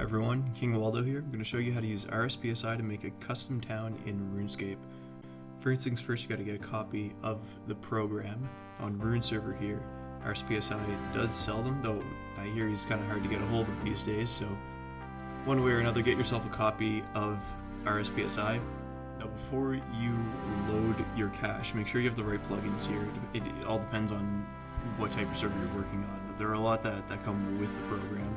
everyone, King Waldo here. I'm going to show you how to use RSPSi to make a custom town in RuneScape. First things first, you got to get a copy of the program on Rune server here. RSPSi does sell them, though I hear he's kind of hard to get a hold of these days, so one way or another, get yourself a copy of RSPSi. Now before you load your cache, make sure you have the right plugins here. It all depends on what type of server you're working on. There are a lot that come with the program.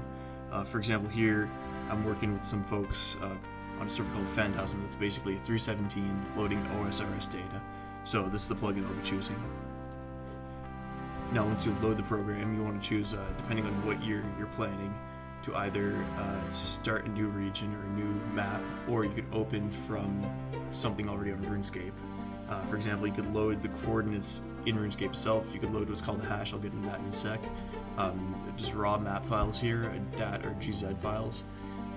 For example, here I'm working with some folks on a server called Phantasm that's basically a 317 loading OSRS data. So this is the plugin I'll be choosing. Now once you load the program, you want to choose, depending on what you're planning, to either start a new region or a new map, or you could open from something already on RuneScape. For example, you could load the coordinates in RuneScape itself. You could load what's called a hash, I'll get into that in a sec. Just raw map files here, DAT or GZ files,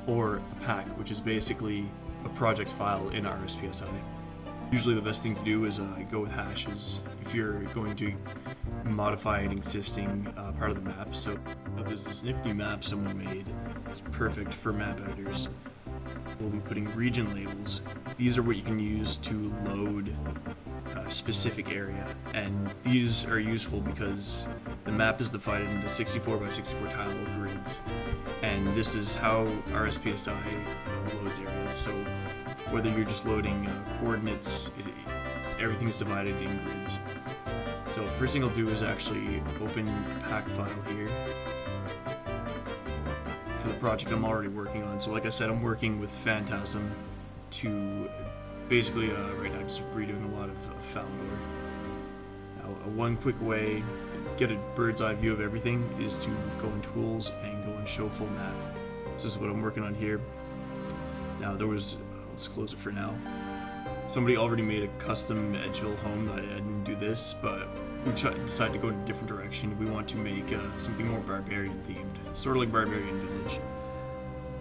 or a pack, which is basically a project file in RSPSi. Usually the best thing to do is go with hashes if you're going to modify an existing part of the map. So there's this nifty map someone made. It's perfect for map editors. We'll be putting region labels. These are what you can use to load a specific area, and these are useful because the map is divided into 64 by 64 tile grids, and this is how RSPSi loads areas. So whether you're just loading coordinates, everything is divided in grids. So first thing I'll do is actually open a pack file here for the project I'm already working on. So like I said, I'm working with Phantasm to basically right now just redoing a lot of Falador. Now one quick way to get a bird's eye view of everything is to go in Tools and go in Show Full Map. So this is what I'm working on here. Now let's close it for now. Somebody already made a custom Edgeville home. I didn't do this, but we decided to go in a different direction. We want to make something more barbarian themed, sort of like Barbarian Village.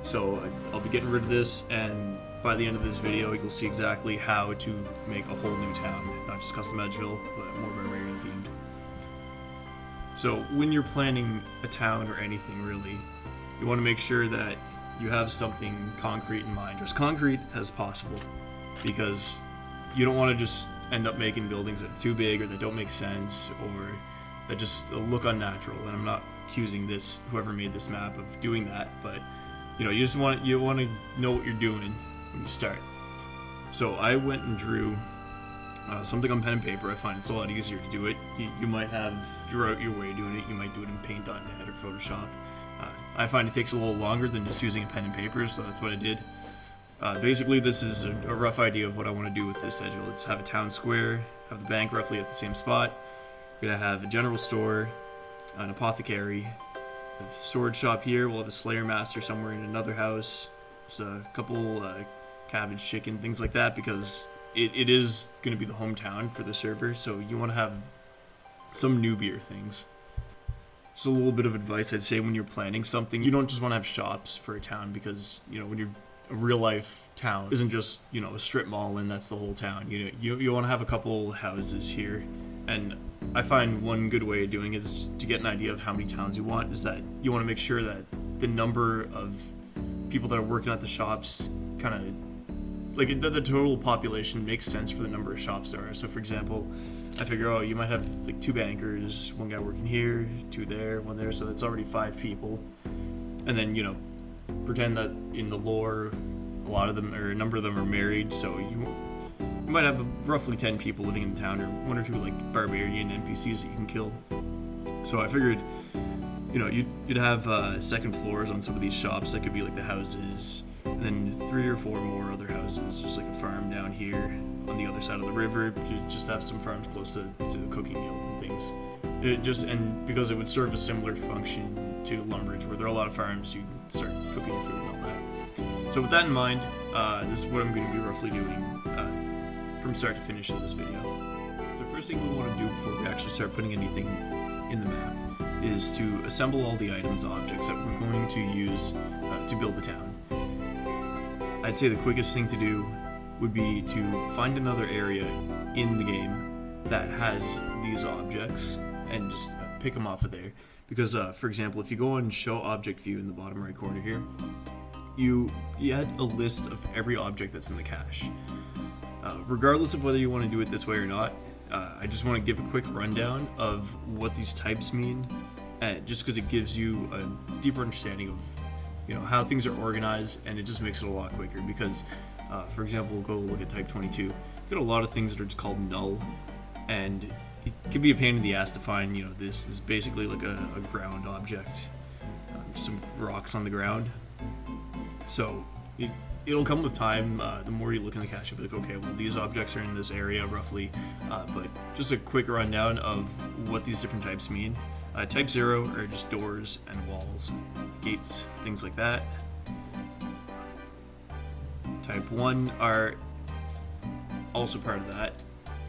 So I'll be getting rid of this, and by the end of this video you'll see exactly how to make a whole new town, not just custom Edgeville, but more barbarian themed. So when you're planning a town or anything really, you want to make sure that you have something concrete in mind, or as concrete as possible, because you don't want to just end up making buildings that are too big or that don't make sense or that just look unnatural. And I'm not accusing whoever made this map of doing that, but you want to know what you're doing when you start. So I went and drew something on pen and paper. I find it's a lot easier to do it. You might have your way of doing it. You might do it in Paint.net or Photoshop. I find it takes a little longer than just using a pen and paper, so that's what I did. Basically, this is a rough idea of what I want to do with this Edgeville. Let's have a town square, have the bank roughly at the same spot. We're going to have a general store, an apothecary, a storage shop here. We'll have a Slayer Master somewhere in another house. There's a couple cabbage, chicken, things like that, because it is going to be the hometown for the server, so you want to have some newbier things. Just a little bit of advice I'd say when you're planning something, you don't just want to have shops for a town, because when you're a real life town isn't just a strip mall and that's the whole town. You want to have a couple houses here, and I find one good way of doing it is to get an idea of how many towns you want. Is that you want to make sure that the number of people that are working at the shops kind of like the total population makes sense for the number of shops there are. So for example, I figure you might have like 2 bankers, 1 guy working here, 2 there, 1 there, so that's already 5 people. And then pretend that in the lore a lot of them, or a number of them, are married, so you might have roughly 10 people living in the town, or 1 or 2 like barbarian NPCs that you can kill. So I figured you'd have second floors on some of these shops that could be like the houses, and then 3 or 4 more other houses, just like a farm down here on the other side of the river. You just have some farms close to the cooking guild and things. And because it would serve a similar function to Lumbridge, where there are a lot of farms, you can start cooking food and all that. So with that in mind, this is what I'm going to be roughly doing from start to finish in this video. So first thing we want to do before we actually start putting anything in the map is to assemble all the items, objects that we're going to use to build the town. I'd say the quickest thing to do would be to find another area in the game that has these objects and just pick them off of there. Because, for example, if you go and show object view in the bottom right corner here, you add a list of every object that's in the cache. Regardless of whether you want to do it this way or not, I just want to give a quick rundown of what these types mean, just because it gives you a deeper understanding of how things are organized, and it just makes it a lot quicker. Because, for example, we'll go look at type 22. You get a lot of things that are just called null, and it can be a pain in the ass to find. This is basically like a ground object, some rocks on the ground. So it'll come with time. The more you look in the cache, you'll be like, okay, well, these objects are in this area roughly. But just a quick rundown of what these different types mean. Type 0 are just doors and walls, gates, things like that. Type 1 are also part of that,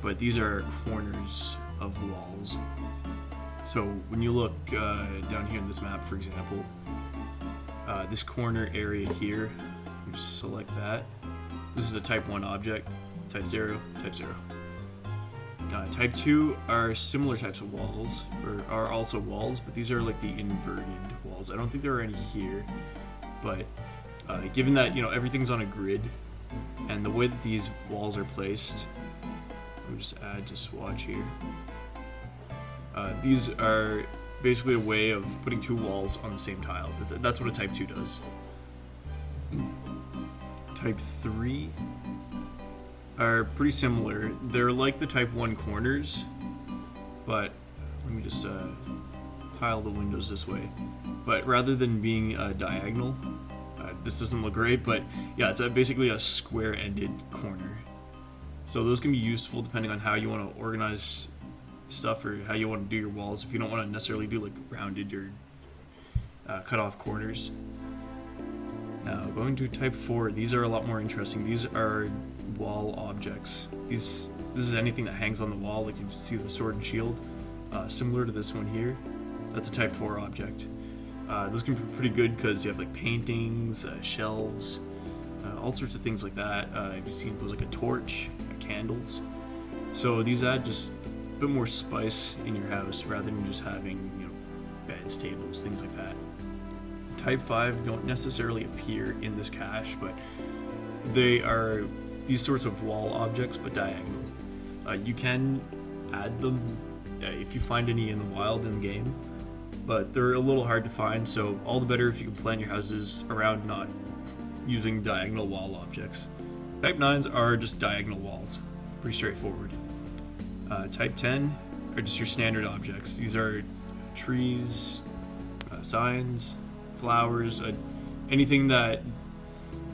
but these are corners of walls. So when you look down here in this map, for example, this corner area here, you just select that. This is a type 1 object. Type 0, type 0. Type 2 are similar types of walls, or are also walls, but these are like the inverted walls. I don't think there are any here, but given that everything's on a grid, and the way that these walls are placed, let me just add to Swatch here. These are basically a way of putting two walls on the same tile. That's what a type 2 does. Type 3 are pretty similar. They're like the type 1 corners, but let me just tile the windows this way. But rather than being diagonal, this doesn't look great, but yeah, it's basically a square-ended corner. So those can be useful depending on how you want to organize stuff or how you want to do your walls. If you don't want to necessarily do like rounded or cut off corners. Now going to type 4, these are a lot more interesting. These are wall objects. This is anything that hangs on the wall, like you see the sword and shield, similar to this one here. That's a type 4 object. Those can be pretty good because you have like paintings, shelves, all sorts of things like that. You've seen those like a torch, candles. So these add just a bit more spice in your house rather than just having beds, tables, things like that. Type 5 don't necessarily appear in this cache, but they are these sorts of wall objects, but diagonal. You can add them if you find any in the wild in the game, but they're a little hard to find, so all the better if you can plan your houses around not using diagonal wall objects. Type 9s are just diagonal walls, pretty straightforward. Type 10 are just your standard objects. These are trees, signs, flowers, anything that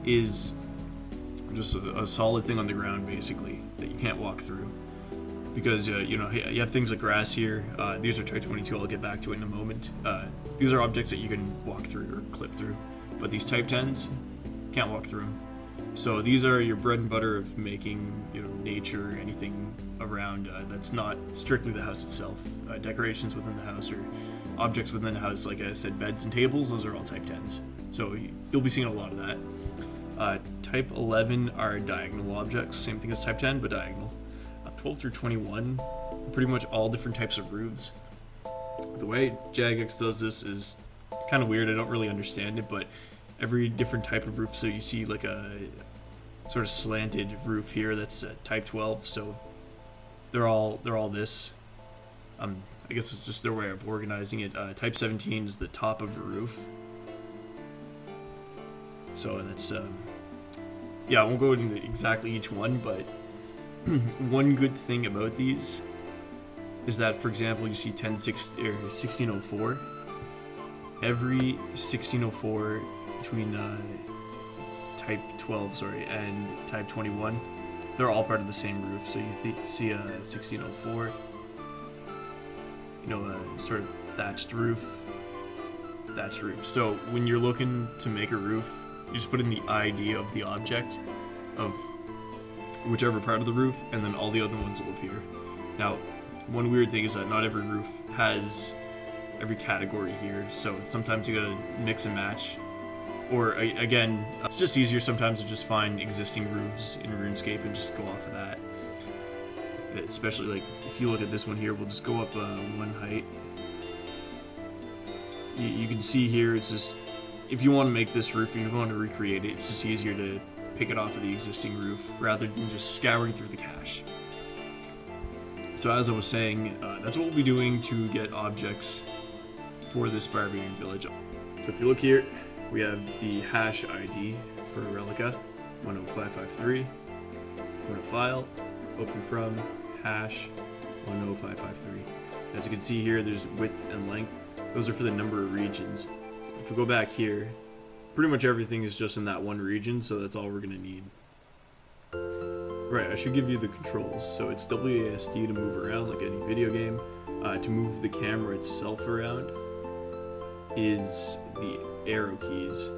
is just a solid thing on the ground, basically, that you can't walk through. Because you have things like grass here. These are type 22. I'll get back to it in a moment. These are objects that you can walk through or clip through, but these type 10s can't walk through them. So these are your bread and butter of making nature or anything around that's not strictly the house itself. Decorations within the house or objects within the house, like I said, beds and tables. Those are all type 10s. So you'll be seeing a lot of that. Type 11 are diagonal objects, same thing as type 10, but diagonal. 12 through 21, pretty much all different types of roofs. The way Jagex does this is kind of weird. I don't really understand it, but every different type of roof, so you see like a sort of slanted roof here that's type 12, so they're all this. I guess it's just their way of organizing it. Type 17 is the top of a roof. So that's, yeah, I won't go into exactly each one, but one good thing about these is that, for example, you see 1604. Every 1604 between type 12, and type 21, they're all part of the same roof. So you see a 1604, a sort of thatched roof. So when you're looking to make a roof, you just put in the ID of the object of whichever part of the roof, and then all the other ones will appear. Now, one weird thing is that not every roof has every category here, so sometimes you gotta mix and match. Or again, it's just easier sometimes to just find existing roofs in RuneScape and just go off of that. Especially like if you look at this one here, we'll just go up one height. You can see here it's just if you want to make this roof, if you want to recreate it, it's just easier to pick it off of the existing roof rather than just scouring through the cache. So as I was saying, that's what we'll be doing to get objects for this barbarian village. So if you look here, we have the hash ID for Relica 10553. Go to File, Open From, Hash 10553. As you can see here, there's width and length. Those are for the number of regions. If we go back here, pretty much everything is just in that one region, so that's all we're going to need. Right, I should give you the controls. So it's WASD to move around like any video game. To move the camera itself around is the arrow keys.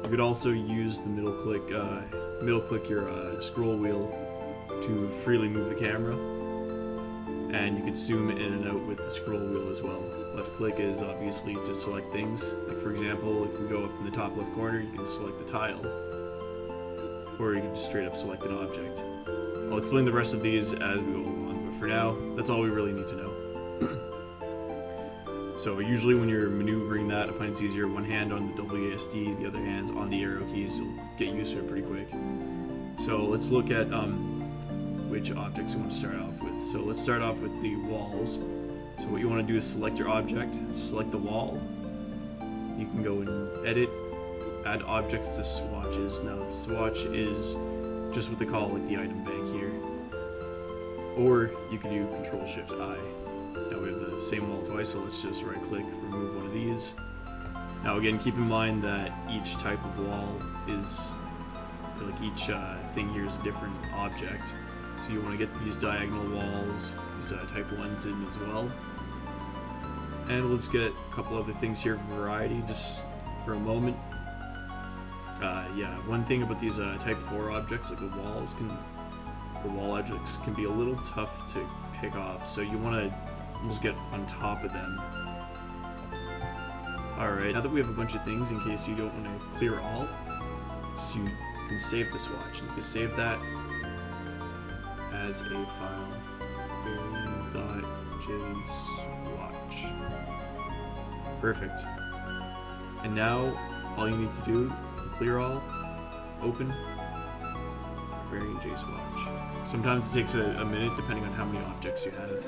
You could also use the middle click your scroll wheel to freely move the camera. And you could zoom in and out with the scroll wheel as well. Left click is obviously to select things. Like for example, if we go up in the top left corner, you can select the tile. Or you can just straight up select an object. I'll explain the rest of these as we go along, but for now, that's all we really need to know. So usually when you're maneuvering that, I find it's easier, one hand on the WASD, the other hand's on the arrow keys. You'll get used to it pretty quick. So let's look at which objects we want to start off with. So let's start off with the walls. So what you want to do is select your object, select the wall. You can go and edit, add objects to swatches. Now the swatch is just what they call like the item bank here. Or you can do Control-Shift-I. Now we have the same wall twice, so let's just right click, remove one of these. Now again, keep in mind that each type of wall is, like each thing here is a different object. So you want to get these diagonal walls, these type 1s in as well. And we'll just get a couple other things here for variety, just for a moment. Yeah, one thing about these type 4 objects, like the wall objects can be a little tough to pick off, so you want to almost get on top of them. Alright, now that we have a bunch of things, in case you don't want to clear all, so you can save the swatch, and you can save that as a file, variant.jswatch. Perfect. And now, all you need to do, clear all, open, variant.jswatch. Sometimes it takes a minute depending on how many objects you have.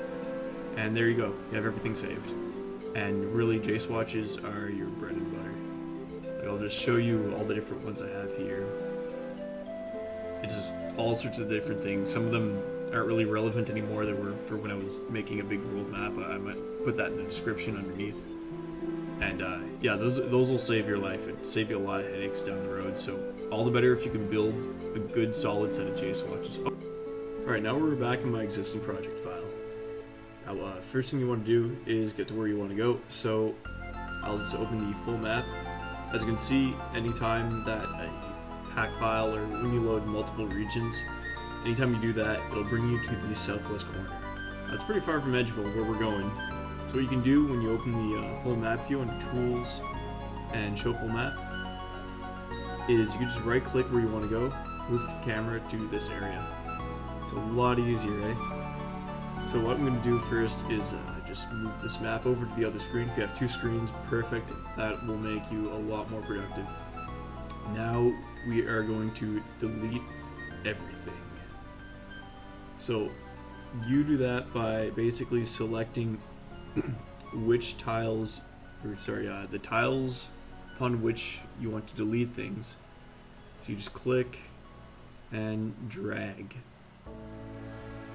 And there you go, you have everything saved. And really, JSwatches are your bread and butter. Like, I'll just show you all the different ones I have here. It's just all sorts of different things. Some of them aren't really relevant anymore. They were for when I was making a big world map. I might put that in the description underneath. And yeah, those will save your life. It'd save you a lot of headaches down the road. So all the better if you can build a good solid set of JSwatches. Alright, now we're back in my existing project file. Now, first thing you want to do is get to where you want to go. So I'll just open the full map. As you can see, anytime that a pack file or when you load multiple regions, anytime you do that, it'll bring you to the southwest corner. That's pretty far from Edgeville, where we're going. So what you can do when you open the full map view under Tools and Show Full Map is you can just right click where you want to go, move the camera to this area. It's a lot easier, eh? So what I'm going to do first is just move this map over to the other screen. If you have 2 screens, perfect. That will make you a lot more productive. Now we are going to delete everything. So you do that by basically selecting which tiles, the tiles upon which you want to delete things. So you just click and drag.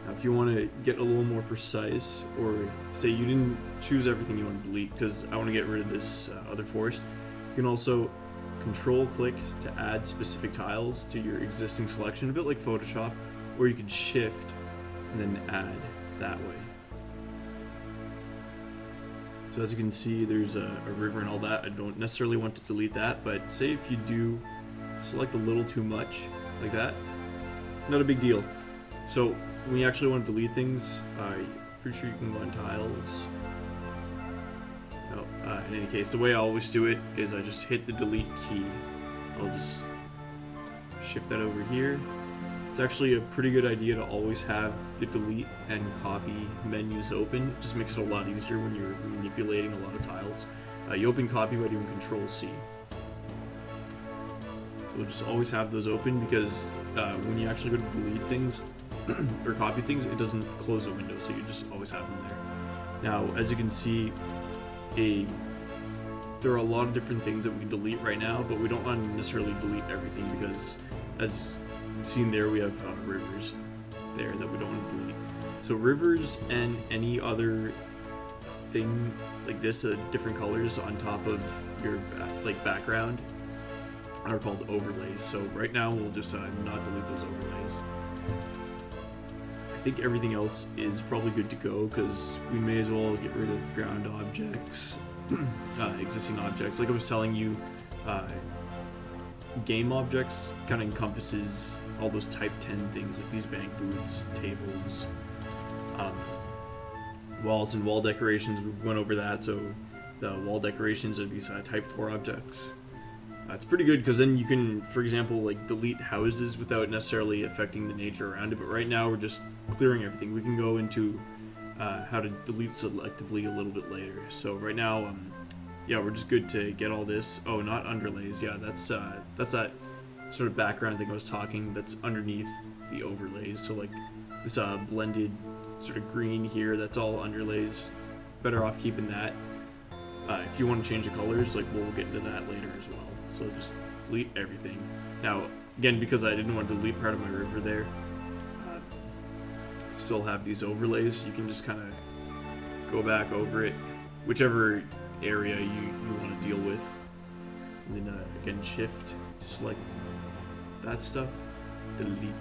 Now if you want to get a little more precise, or say you didn't choose everything you want to delete because I want to get rid of this other forest, you can also control click to add specific tiles to your existing selection, a bit like Photoshop, or you can shift and then add that way. So as you can see, there's a river and all that. I don't necessarily want to delete that, but say if you do select a little too much, like that, not a big deal. So when you actually want to delete things, pretty sure you can go on tiles. No, in any case, the way I always do it is I just hit the delete key. I'll just shift that over here. It's actually a pretty good idea to always have the delete and copy menus open. It just makes it a lot easier when you're manipulating a lot of tiles. You open copy by doing Control-C. So we'll just always have those open because when you actually go to delete things or copy things, it doesn't close the window, so you just always have them there. Now, as you can see, there are a lot of different things that we can delete right now, but we don't want to necessarily delete everything because, as you've seen there, we have rivers there that we don't want to delete. So rivers and any other thing like this, different colors on top of your background, are called overlays. So right now we'll just not delete those overlays. I think everything else is probably good to go because we may as well get rid of ground objects, existing objects. Like I was telling you, game objects kind of encompasses all those type 10 things like these bank booths, tables, walls and wall decorations. We went over that. So the wall decorations are these type 4 objects. It's pretty good because then you can, for example, like delete houses without necessarily affecting the nature around it. But right now we're just clearing everything. We can go into how to delete selectively a little bit later. So right now, yeah, we're just good to get all this. Oh, not underlays. Yeah, that's that sort of background thing I was talking. That's underneath the overlays. So like this blended sort of green here. That's all underlays. Better off keeping that. If you want to change the colors, like we'll get into that later as well. So just delete everything. Now, again, because I didn't want to delete part of my river there, still have these overlays. You can just kind of go back over it, whichever area you want to deal with. And then again, shift to select that stuff, delete.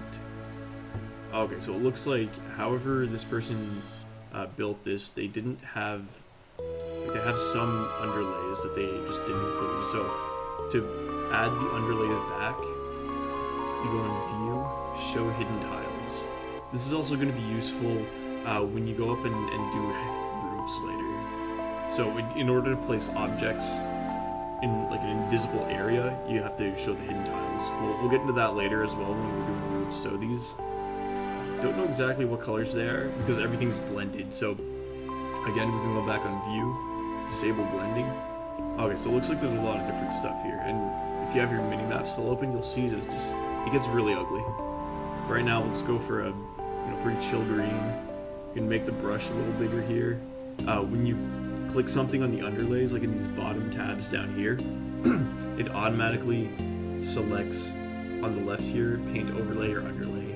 Okay, so it looks like however this person built this, they didn't have, like, they have some underlays that they just didn't include. So to add the underlays back, you go in View, Show Hidden Tiles. This is also going to be useful when you go up and do roofs later. So in order to place objects in like an invisible area, you have to show the hidden tiles. We'll get into that later as well when we're doing roofs. So these, don't know exactly what colors they are because everything's blended. So again, we can go back on View, Disable Blending. Okay, so it looks like there's a lot of different stuff here, and if you have your mini-map still open, you'll see it gets really ugly. Right now, let's go for a pretty chill green. You can make the brush a little bigger here. When you click something on the underlays, like in these bottom tabs down here, it automatically selects on the left here, paint overlay or underlay.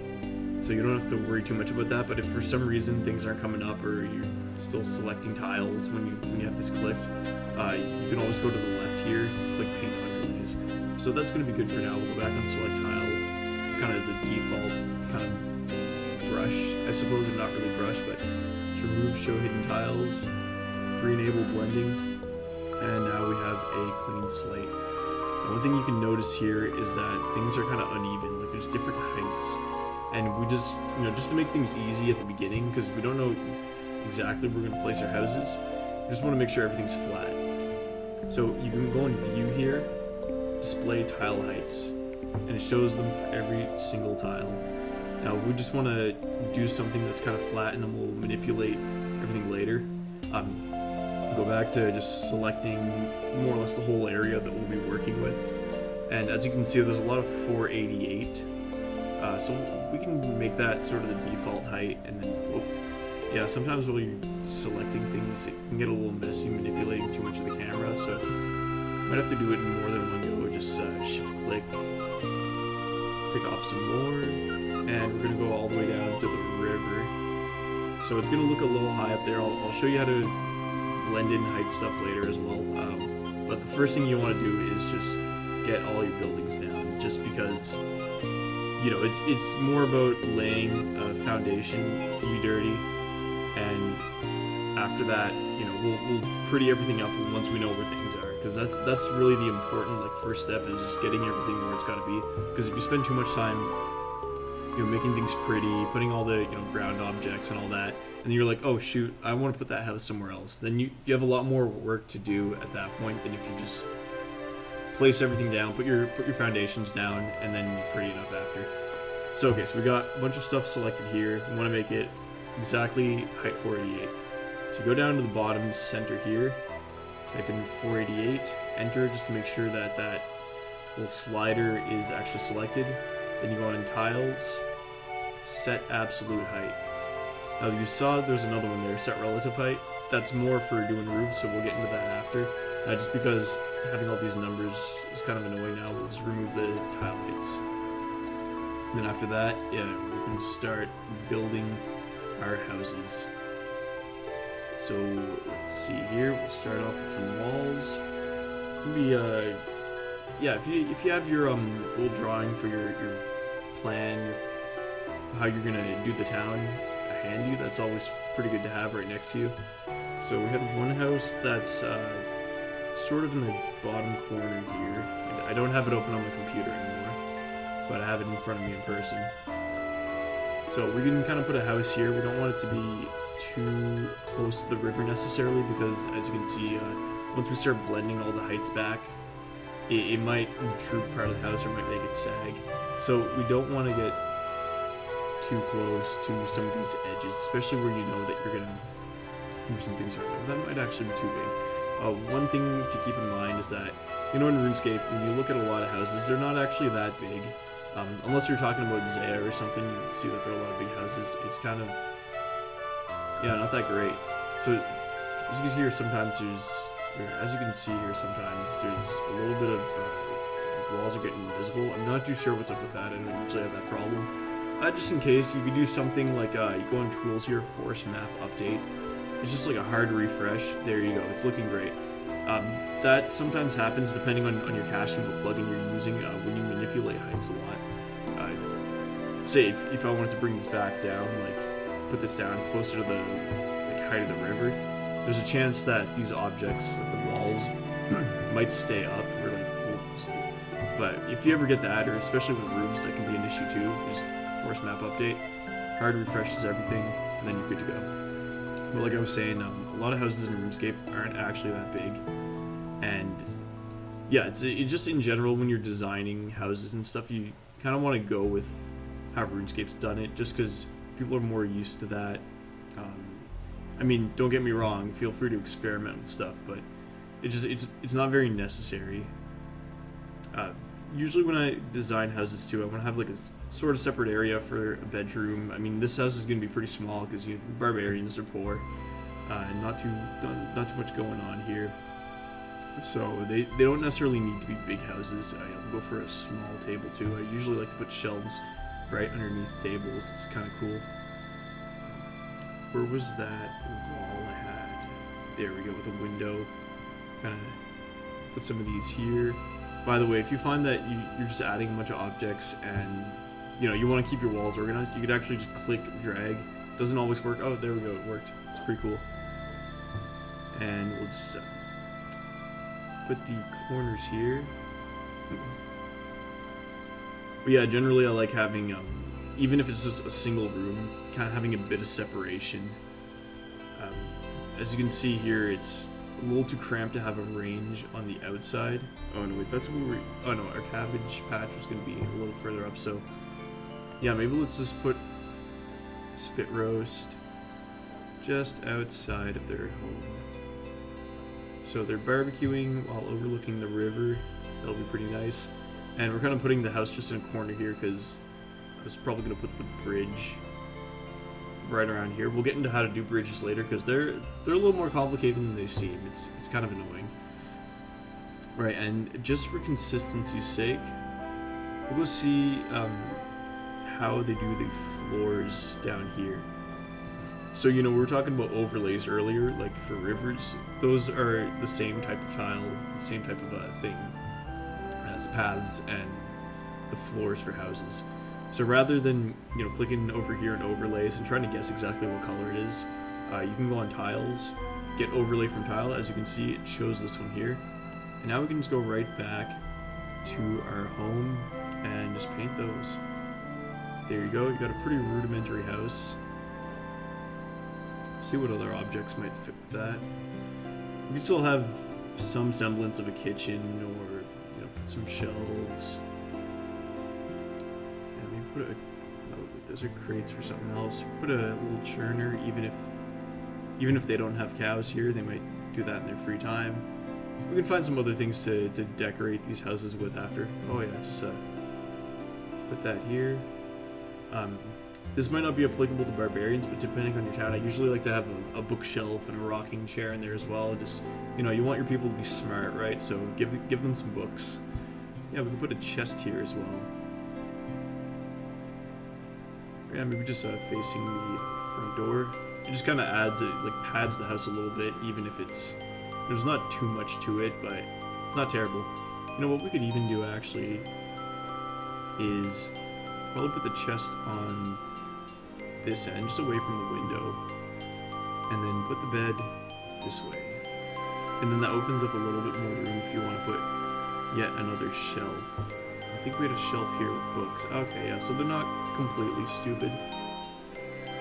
So you don't have to worry too much about that, but if for some reason things aren't coming up or you're still selecting tiles when you have this clicked, you can always go to the left here, click paint underlays. So that's going to be good for now. We'll go back on select tile. It's kind of the default kind of brush, I suppose, or not really brush, but to remove show hidden tiles, re-enable blending, and now we have a clean slate. And one thing you can notice here is that things are kind of uneven, like there's different heights. And we just, just to make things easy at the beginning, because we don't know exactly where we're going to place our houses, we just want to make sure everything's flat. So you can go in View here, Display Tile Heights, and it shows them for every single tile. Now, if we just want to do something that's kind of flat, and then we'll manipulate everything later, go back to just selecting more or less the whole area that we'll be working with. And as you can see, there's a lot of 488. So we can make that sort of the default height, and then, yeah, sometimes while you're selecting things, it can get a little messy manipulating too much of the camera, so you might have to do it in more than one go. Just shift-click, pick off some more, and we're going to go all the way down to the river. So it's going to look a little high up there. I'll show you how to blend in height stuff later as well, but the first thing you want to do is just get all your buildings down, just because it's more about laying a foundation. It can be dirty, and after that, we'll pretty everything up once we know where things are, because that's really the important first step, is just getting everything where it's got to be. Because if you spend too much time making things pretty, putting all the ground objects and all that, and then you're like, oh shoot, I want to put that house somewhere else, then you have a lot more work to do at that point than if you just place everything down, put your foundations down, and then you pretty it up after. So okay, so we got a bunch of stuff selected here. We want to make it exactly height 488. So go down to the bottom center here, type in 488, enter, just to make sure that little slider is actually selected. Then you go on tiles, set absolute height. Now you saw there's another one there, set relative height. That's more for doing roofs, so we'll get into that after. Just because having all these numbers is kind of annoying now, we'll just remove the tile heights. Then after that, yeah, we can start building our houses. So let's see here. We'll start off with some walls. Maybe yeah, if you have your little drawing for your plan, how you're gonna do the town handy, that's always pretty good to have right next to you. So we have one house that's sort of in the bottom corner here. I don't have it open on my computer anymore, but I have it in front of me in person. So we can kind of put a house here. We don't want it to be too close to the river necessarily, because as you can see, once we start blending all the heights back, it might intrude part of the house or might make it sag. So we don't want to get too close to some of these edges, especially where you know that you're gonna move some things around. That might actually be too big. One thing to keep in mind is that, you know, in RuneScape, when you look at a lot of houses, they're not actually that big. Unless you're talking about Zaya or something, you see that there are a lot of big houses. It's kind of, yeah, not that great. So as you can hear, sometimes there's, or as you can see here, sometimes there's a little bit of like walls are getting invisible. I'm not too sure what's up with that. I don't usually have that problem. Just in case, you could do something like you go on tools here, force map update. It's just like a hard refresh. There you go. It's looking great. That sometimes happens depending on your caching, the plugin you're using when you manipulate heights a lot. Say if I wanted to bring this back down, like put this down closer to the height of the river, there's a chance that these objects, like the walls, might stay up or but if you ever get that, or especially with roofs, that can be an issue too. Just force map update, hard refreshes everything, and then you're good to go. But like I was saying, a lot of houses in RuneScape aren't actually that big, and yeah, it's just in general when you're designing houses and stuff, you kind of want to go with how RuneScape's done it, just because people are more used to that. I mean, don't get me wrong, feel free to experiment with stuff, but it's not very necessary. Usually when I design houses too, I want to have like a sort of separate area for a bedroom. I mean, this house is going to be pretty small because you know, barbarians are poor, and not too much going on here. So they don't necessarily need to be big houses. I'll go for a small table too. I usually like to put shelves right underneath tables. It's kind of cool. Where was that wall I had? There we go, with a window. Kind of put some of these here. By the way, if you find that you're just adding a bunch of objects and you know you want to keep your walls organized, you could actually just click, drag. Doesn't always work. Oh, there we go, it worked. It's pretty cool. And we'll just put the corners here. But yeah, generally I like having, even if it's just a single room, kind of having a bit of separation. As you can see here, it's a little too cramped to have a range on the outside. Oh no, wait, that's where we, oh no, our cabbage patch was going to be a little further up, so yeah, maybe let's just put spit roast just outside of their home. So they're barbecuing while overlooking the river. That'll be pretty nice. And we're kind of putting the house just in a corner here because I was probably going to put the bridge right around here. We'll get into how to do bridges later because they're a little more complicated than they seem. It's kind of annoying. Right, and just for consistency's sake, we'll go see how they do the floors down here. So, you know, we were talking about overlays earlier, like for rivers. Those are the same type of tile, the same type of thing as paths and the floors for houses. So rather than, you know, clicking over here in overlays and trying to guess exactly what color it is, you can go on tiles, get overlay from tile. As you can see, it shows this one here. And now we can just go right back to our home and just paint those. There you go, you got a pretty rudimentary house. See what other objects might fit with that. We can still have some semblance of a kitchen, or you know, put some shelves. And maybe put a, no, those are crates for something else. Put a little churner, even if they don't have cows here, they might do that in their free time. We can find some other things to decorate these houses with after. Oh yeah, just put that here. This might not be applicable to barbarians, but depending on your town, I usually like to have a bookshelf and a rocking chair in there as well. Just, you know, you want your people to be smart, right? So give them some books. Yeah, we can put a chest here as well. Yeah, maybe just facing the front door. It just kind of adds it, like pads the house a little bit, even if there's not too much to it, but not terrible. You know what we could even do actually is probably put the chest on this end, just away from the window, and then put the bed this way. And then that opens up a little bit more room if you want to put yet another shelf. I think we had a shelf here with books. Okay, yeah, so they're not completely stupid.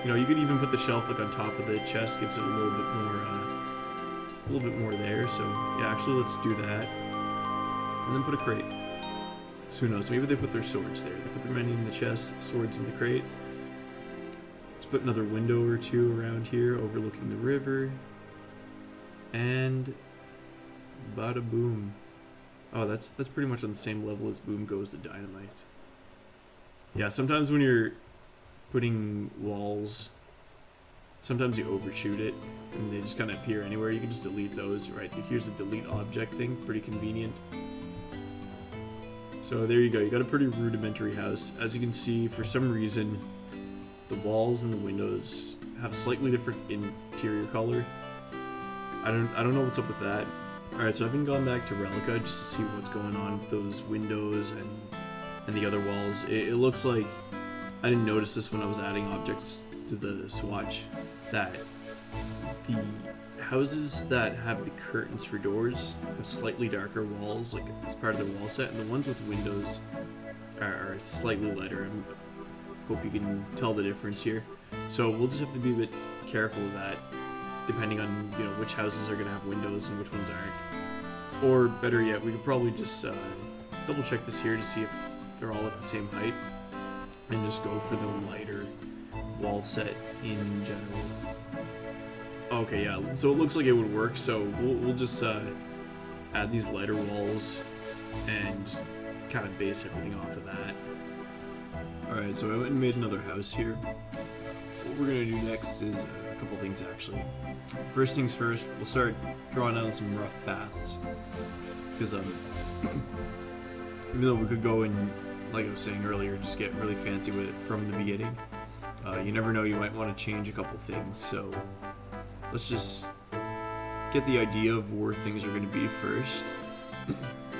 You know, you could even put the shelf like on top of the chest, gives it a little bit more there. So yeah, actually let's do that. And then put a crate. So who knows, maybe they put their swords there. They put their money in the chest, swords in the crate. Let's put another window or two around here overlooking the river. And bada boom. Oh, that's pretty much on the same level as boom goes the dynamite. Yeah, sometimes when you're putting walls, sometimes you overshoot it and they just kind of appear anywhere. You can just delete those, right? Here's a delete object thing, pretty convenient. So there you go, you got a pretty rudimentary house. As you can see, for some reason, the walls and the windows have a slightly different interior color. I don't know what's up with that. Alright, so I've been gone back to Relica just to see what's going on with those windows and the other walls. It looks like, I didn't notice this when I was adding objects to the swatch, that the houses that have the curtains for doors have slightly darker walls, like as part of their wall set, and the ones with windows are slightly lighter. I hope you can tell the difference here. So we'll just have to be a bit careful of that, depending on, you know, which houses are going to have windows and which ones aren't. Or better yet, we could probably just double check this here to see if they're all at the same height, and just go for the lighter wall set in general. Okay, yeah, so it looks like it would work, so we'll just add these lighter walls and just kind of base everything off of that. Alright, so I went and made another house here. What we're going to do next is a couple things actually. First things first, we'll start drawing down some rough paths, because even though we could go and, like I was saying earlier, just get really fancy with it from the beginning, you never know, you might want to change a couple things, so let's just get the idea of where things are going to be first,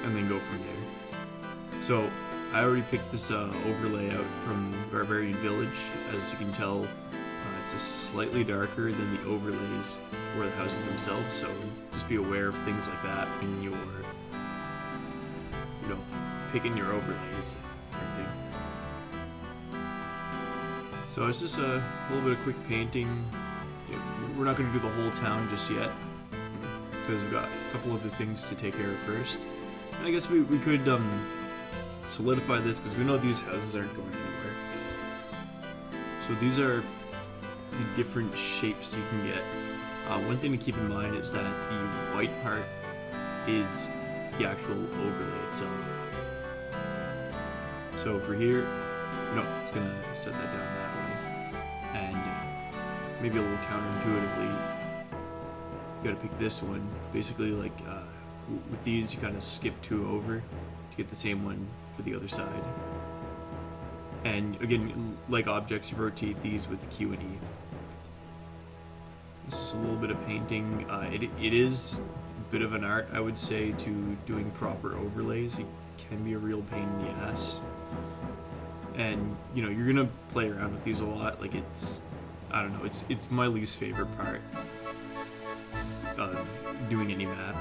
and then go from there. So I already picked this overlay out from Barbarian Village. As you can tell, it's a slightly darker than the overlays for the houses themselves, so just be aware of things like that when you're, you know, picking your overlays and everything. So it's just a little bit of quick painting. We're not going to do the whole town just yet, because we've got a couple other things to take care of first. And I guess we could solidify this, because we know these houses aren't going anywhere. So these are the different shapes you can get. One thing to keep in mind is that the white part is the actual overlay itself. So for here, it's gonna set that down that way, and maybe a little counterintuitively, you gotta pick this one. Basically, like with these, you kind of skip 2 over to get the same one for the other side. And again, like objects, you rotate these with Q and E. This is a little bit of painting. It is a bit of an art, I would say, to doing proper overlays. It can be a real pain in the ass. And, you're gonna play around with these a lot. Like, I don't know, it's my least favorite part of doing any map,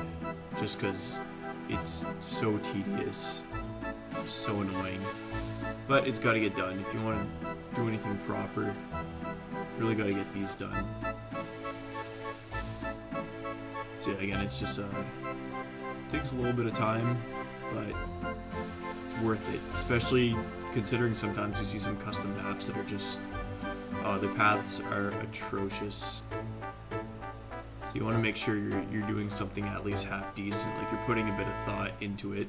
just because it's so tedious, so annoying. But it's gotta get done. If you want to do anything proper, you really gotta get these done. So yeah, again, it's just takes a little bit of time, but it's worth it. Especially considering sometimes you see some custom maps that are just, their paths are atrocious. So you want to make sure you're doing something at least half decent, like you're putting a bit of thought into it.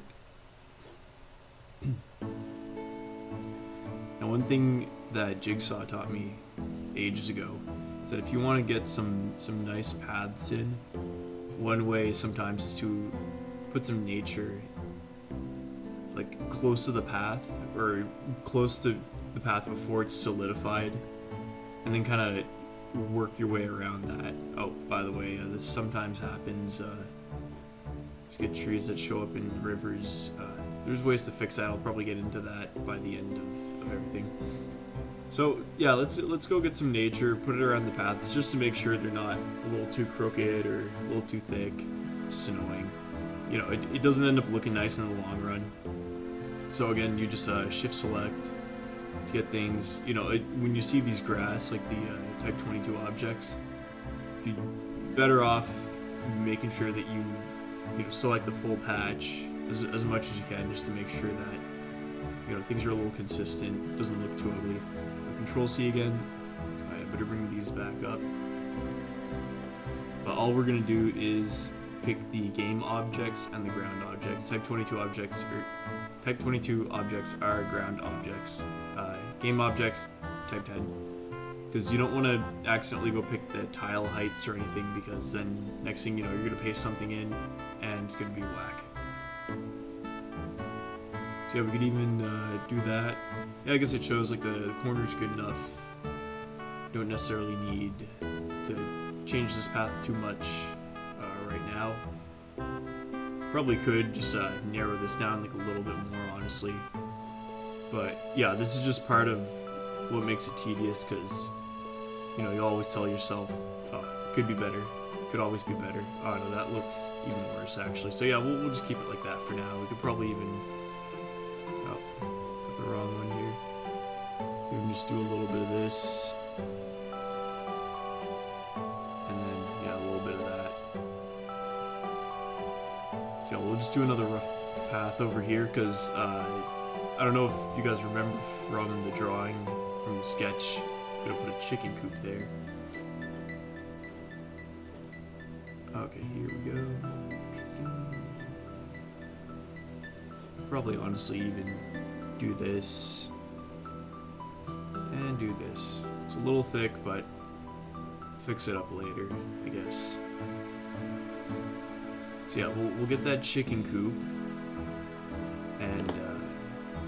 Now, one thing that Jigsaw taught me ages ago is that if you want to get some nice paths in, one way sometimes is to put some nature like close to the path, or close to the path before it's solidified, and then kind of work your way around that. Oh, by the way, this sometimes happens. You get trees that show up in rivers. There's ways to fix that. I'll probably get into that by the end of everything. So yeah, let's go get some nature, put it around the paths, just to make sure they're not a little too crooked or a little too thick. Just annoying. You know, it doesn't end up looking nice in the long run. So again, you just shift select to get things. You know, when you see these grass, like the Type 22 objects, you're better off making sure that you select the full patch as much as you can, just to make sure that things are a little consistent, doesn't look too ugly. Control C again. I better bring these back up. But all we're gonna do is pick the game objects and the ground objects. Type 22 objects are ground objects. Game objects, type 10. Because you don't want to accidentally go pick the tile heights or anything, because then next thing you know, you're gonna paste something in and it's gonna be whack. So yeah, we could even do that. Yeah, I guess it shows like the corner's good enough. You don't necessarily need to change this path too much right now. Probably could just narrow this down like a little bit more, honestly. But yeah, this is just part of what makes it tedious, because you always tell yourself, oh, it could be better, could always be better. Oh no, that looks even worse actually. So yeah, we'll just keep it like that for now. We could probably even the wrong one here. We can just do a little bit of this, and then yeah, a little bit of that. So yeah, we'll just do another rough path over here, because I don't know if you guys remember from the drawing, from the sketch, I'm gonna put a chicken coop there. Okay, here we go. Probably honestly even do this and do this. It's a little thick, but fix it up later, I guess. So yeah, we'll get that chicken coop, and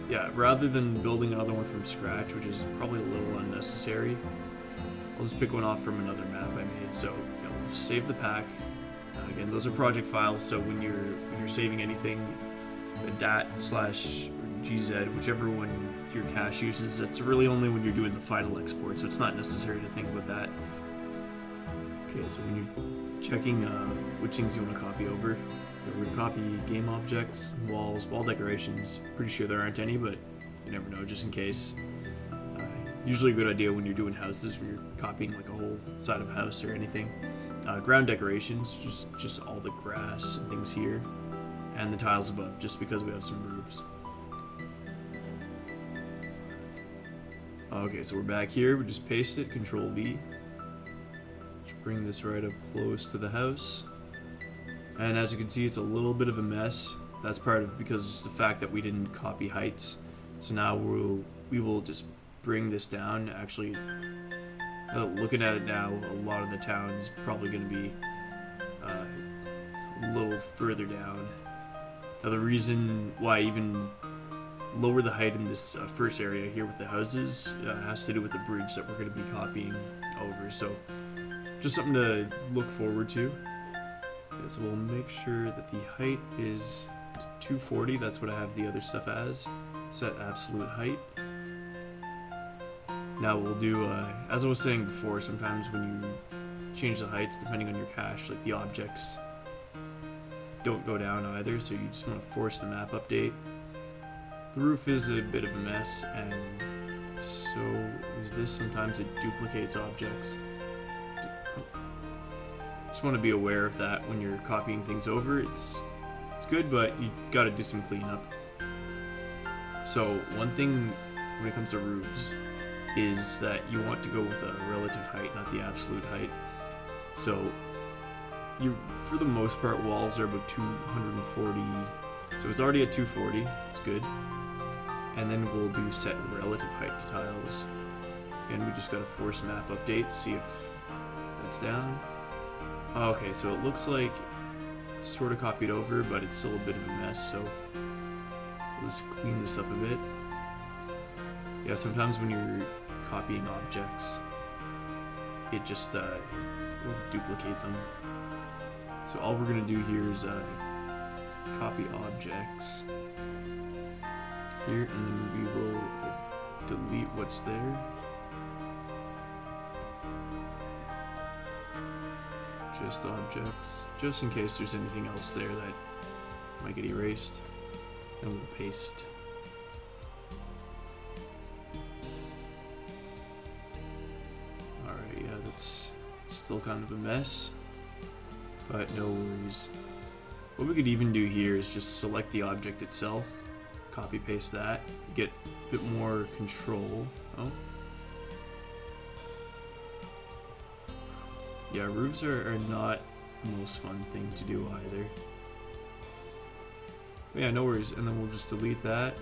yeah, rather than building another one from scratch, which is probably a little unnecessary, I'll just pick one off from another map I made. So yeah, we'll save the pack. Again, those are project files, so when you're saving anything, the DAT/GZ, whichever one your cache uses, it's really only when you're doing the final export, so it's not necessary to think about that. Okay, so when you're checking which things you want to copy over, we're going to copy game objects, walls, wall decorations. Pretty sure there aren't any, but you never know, just in case. Usually a good idea when you're doing houses, where you're copying like a whole side of a house or anything. Ground decorations, just all the grass and things here, and the tiles above, just because we have some roofs. Okay, so we're back here. We just paste it, Control V. Just bring this right up close to the house. And as you can see, it's a little bit of a mess. That's part of because the fact that we didn't copy heights. So now we will just bring this down. Actually, looking at it now, a lot of the town's probably going to be a little further down. Now the reason why I even lower the height in this first area here with the houses has to do with the bridge that we're going to be copying over. So just something to look forward to. Okay, so we'll make sure that the height is 240. That's what I have the other stuff as. Set absolute height. Now we'll do, as I was saying before, sometimes when you change the heights, depending on your cache, like the objects don't go down either, so you just want to force the map update. The roof is a bit of a mess, and so is this. Sometimes it duplicates objects. Just want to be aware of that when you're copying things over. It's good, but you got to do some cleanup. So one thing when it comes to roofs is that you want to go with a relative height, not the absolute height. So for the most part, walls are about 240. So it's already at 240. It's good. And then we'll do set relative height to tiles. And we just got a force map update. See if that's down. Okay, so it looks like it's sort of copied over, but it's still a bit of a mess. So we'll just clean this up a bit. Yeah, sometimes when you're copying objects, it just will duplicate them. So all we're gonna do here is copy objects here, and then we will delete what's there. Just objects, just in case there's anything else there that might get erased, and we'll paste. Alright, yeah, that's still kind of a mess, but no worries. What we could even do here is just select the object itself, copy paste that, get a bit more control. Oh. Yeah, roofs are not the most fun thing to do either. But yeah, no worries, and then we'll just delete that.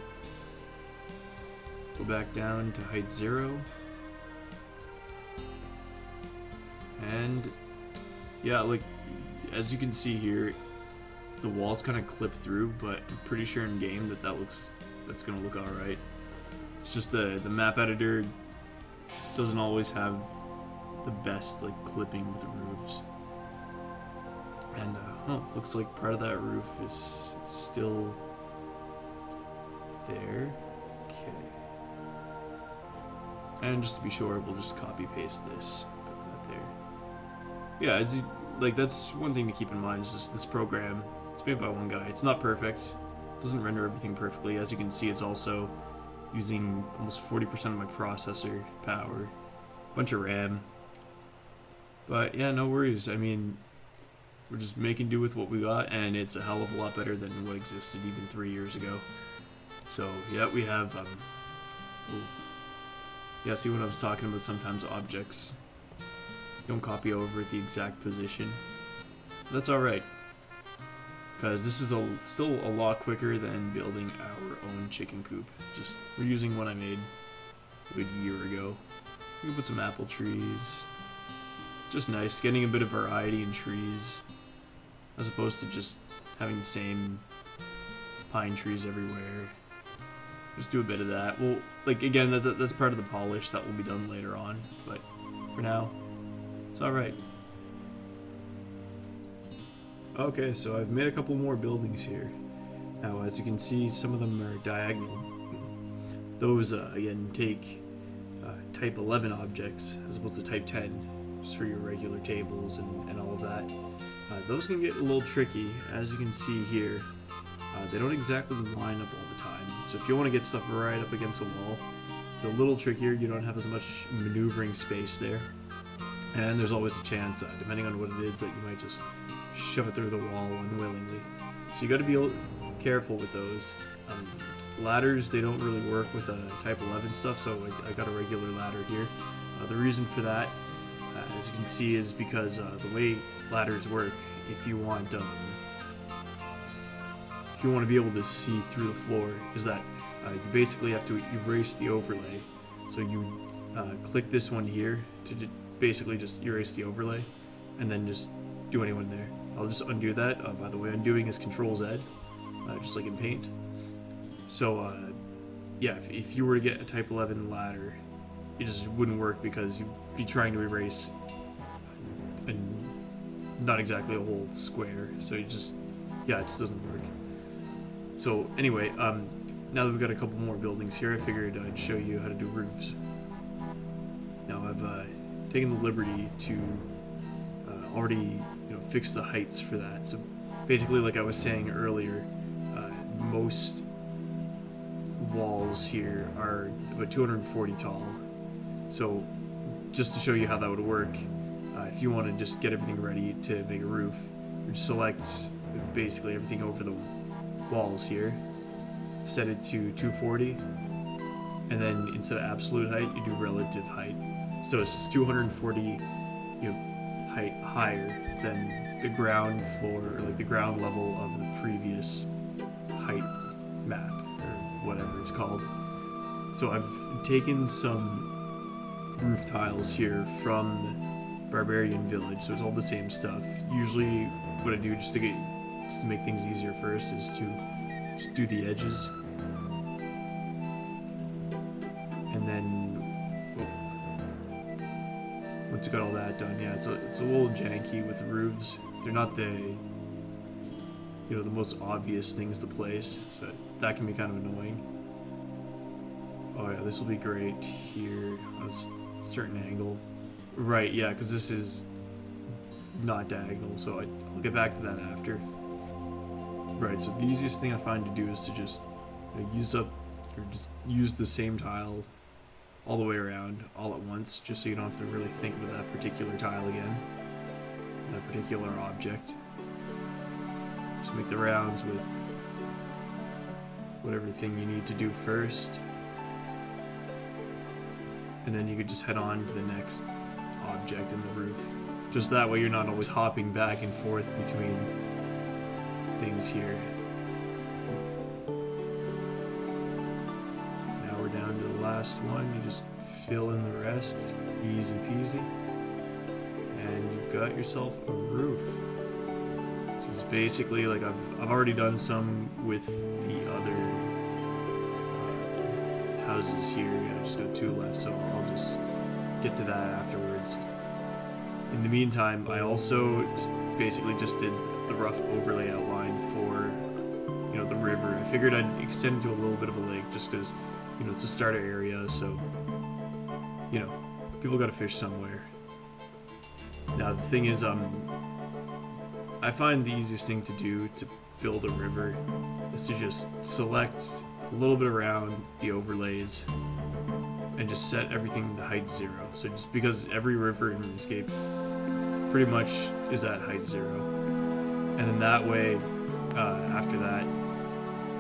Go back down to height 0. And yeah, like as you can see here, the walls kind of clip through, but I'm pretty sure in game that's gonna look alright. It's just the map editor doesn't always have the best like clipping with roofs. And looks like part of that roof is still there. Okay. And just to be sure, we'll just copy paste this. Put that there. Yeah, it's like that's one thing to keep in mind is just this program. It's made by one guy. It's not perfect. Doesn't render everything perfectly. As you can see, it's also using almost 40% of my processor power, bunch of RAM. But yeah, no worries. I mean, we're just making do with what we got, and it's a hell of a lot better than what existed even 3 years ago. So yeah, we have yeah, see what I was talking about, sometimes objects don't copy over at the exact position. That's alright, because this is still a lot quicker than building our own chicken coop. Just we're using one I made a good year ago. We can put some apple trees. Just nice, getting a bit of variety in trees, as opposed to just having the same pine trees everywhere. Just do a bit of that. Well, like again, that's part of the polish that will be done later on, but for now, it's alright. Okay, so I've made a couple more buildings here. Now, as you can see, some of them are diagonal. Those, again, take type 11 objects as opposed to type 10. Just for your regular tables and all of that. Those can get a little tricky, as you can see here. They don't exactly line up all the time. So if you want to get stuff right up against the wall, it's a little trickier. You don't have as much maneuvering space there. And there's always a chance, depending on what it is, that you might just shove it through the wall unwillingly. So you got to be a little careful with those. Ladders, they don't really work with type 11 stuff, so I got a regular ladder here. The reason for that, as you can see, is because the way ladders work, if you want to be able to see through the floor, is that you basically have to erase the overlay. So you click this one here to basically just erase the overlay, and then just do anyone there. I'll just undo that. By the way, undoing is Control-Z, just like in Paint. So yeah, if you were to get a type 11 ladder, it just wouldn't work because you'd be trying to erase and not exactly a whole square. So it just doesn't work. So anyway, now that we've got a couple more buildings here, I figured I'd show you how to do roofs. Now I've taken the liberty to already fix the heights for that. So basically, like I was saying earlier, most walls here are about 240 tall. So just to show you how that would work, if you want to just get everything ready to make a roof, you select basically everything over the walls here, set it to 240, and then instead of absolute height, you do relative height. So it's just 240 height higher than the ground floor, or like the ground level of the previous height map, or whatever it's called. So I've taken some roof tiles here from Barbarian Village, so it's all the same stuff. Usually what I do just to make things easier first is to just do the edges. And then once you got all that done, yeah, it's a little janky with roofs. They're not the the most obvious things to place, so that can be kind of annoying. Oh yeah, this will be great here on a certain angle. Right, yeah, because this is not diagonal, so I'll get back to that after. Right, so the easiest thing I find to do is to just use the same tile all the way around, all at once, just so you don't have to really think about that particular tile again, that particular object. Just make the rounds with whatever thing you need to do first, and then you could just head on to the next object in the roof. Just that way you're not always hopping back and forth between things here. Now we're down to the last one. You just fill in the rest, easy peasy, and you've got yourself a roof. So it's basically like I've already done some with the other houses here. Yeah, I just got 2 left, so I'll just get to that afterwards. In the meantime, I also basically just did the rough overlay outline for the river. I figured I'd extend it to a little bit of a lake just because it's a starter area, so people gotta fish somewhere. Now the thing is, I find the easiest thing to do to build a river is to just select a little bit around the overlays and just set everything to height 0. So just because every river in RuneScape pretty much is at height 0, and then that way after that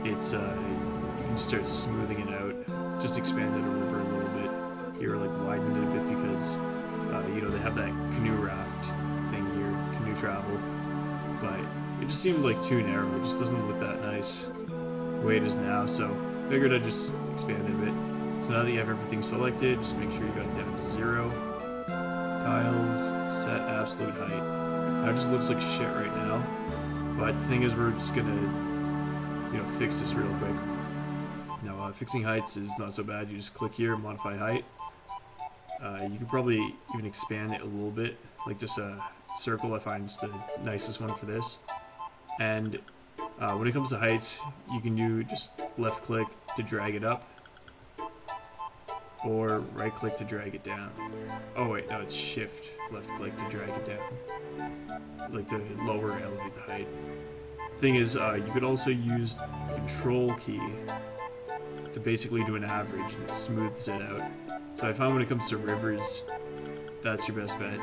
it's you can start smoothing it out, just expanded a river a little bit here, like widened it a bit because they have that canoe raft thing here, canoe travel, but it just seemed like too narrow. It just doesn't look that nice the way it is now, so figured I'd just expand it a bit. So now that you have everything selected, just make sure you got it down to 0. Tiles, set absolute height. Now it just looks like shit right now, but the thing is we're just gonna fix this real quick. Now fixing heights is not so bad. You just click here, modify height. You could probably even expand it a little bit, like just a circle. I find is the nicest one for this. And when it comes to heights, you can do just left click to drag it up, or right click to drag it down. Oh wait, no, it's shift left click to drag it down, like to lower or elevate the height. Thing is, you could also use the control key to basically do an average and smooths it out. So I found when it comes to rivers, that's your best bet.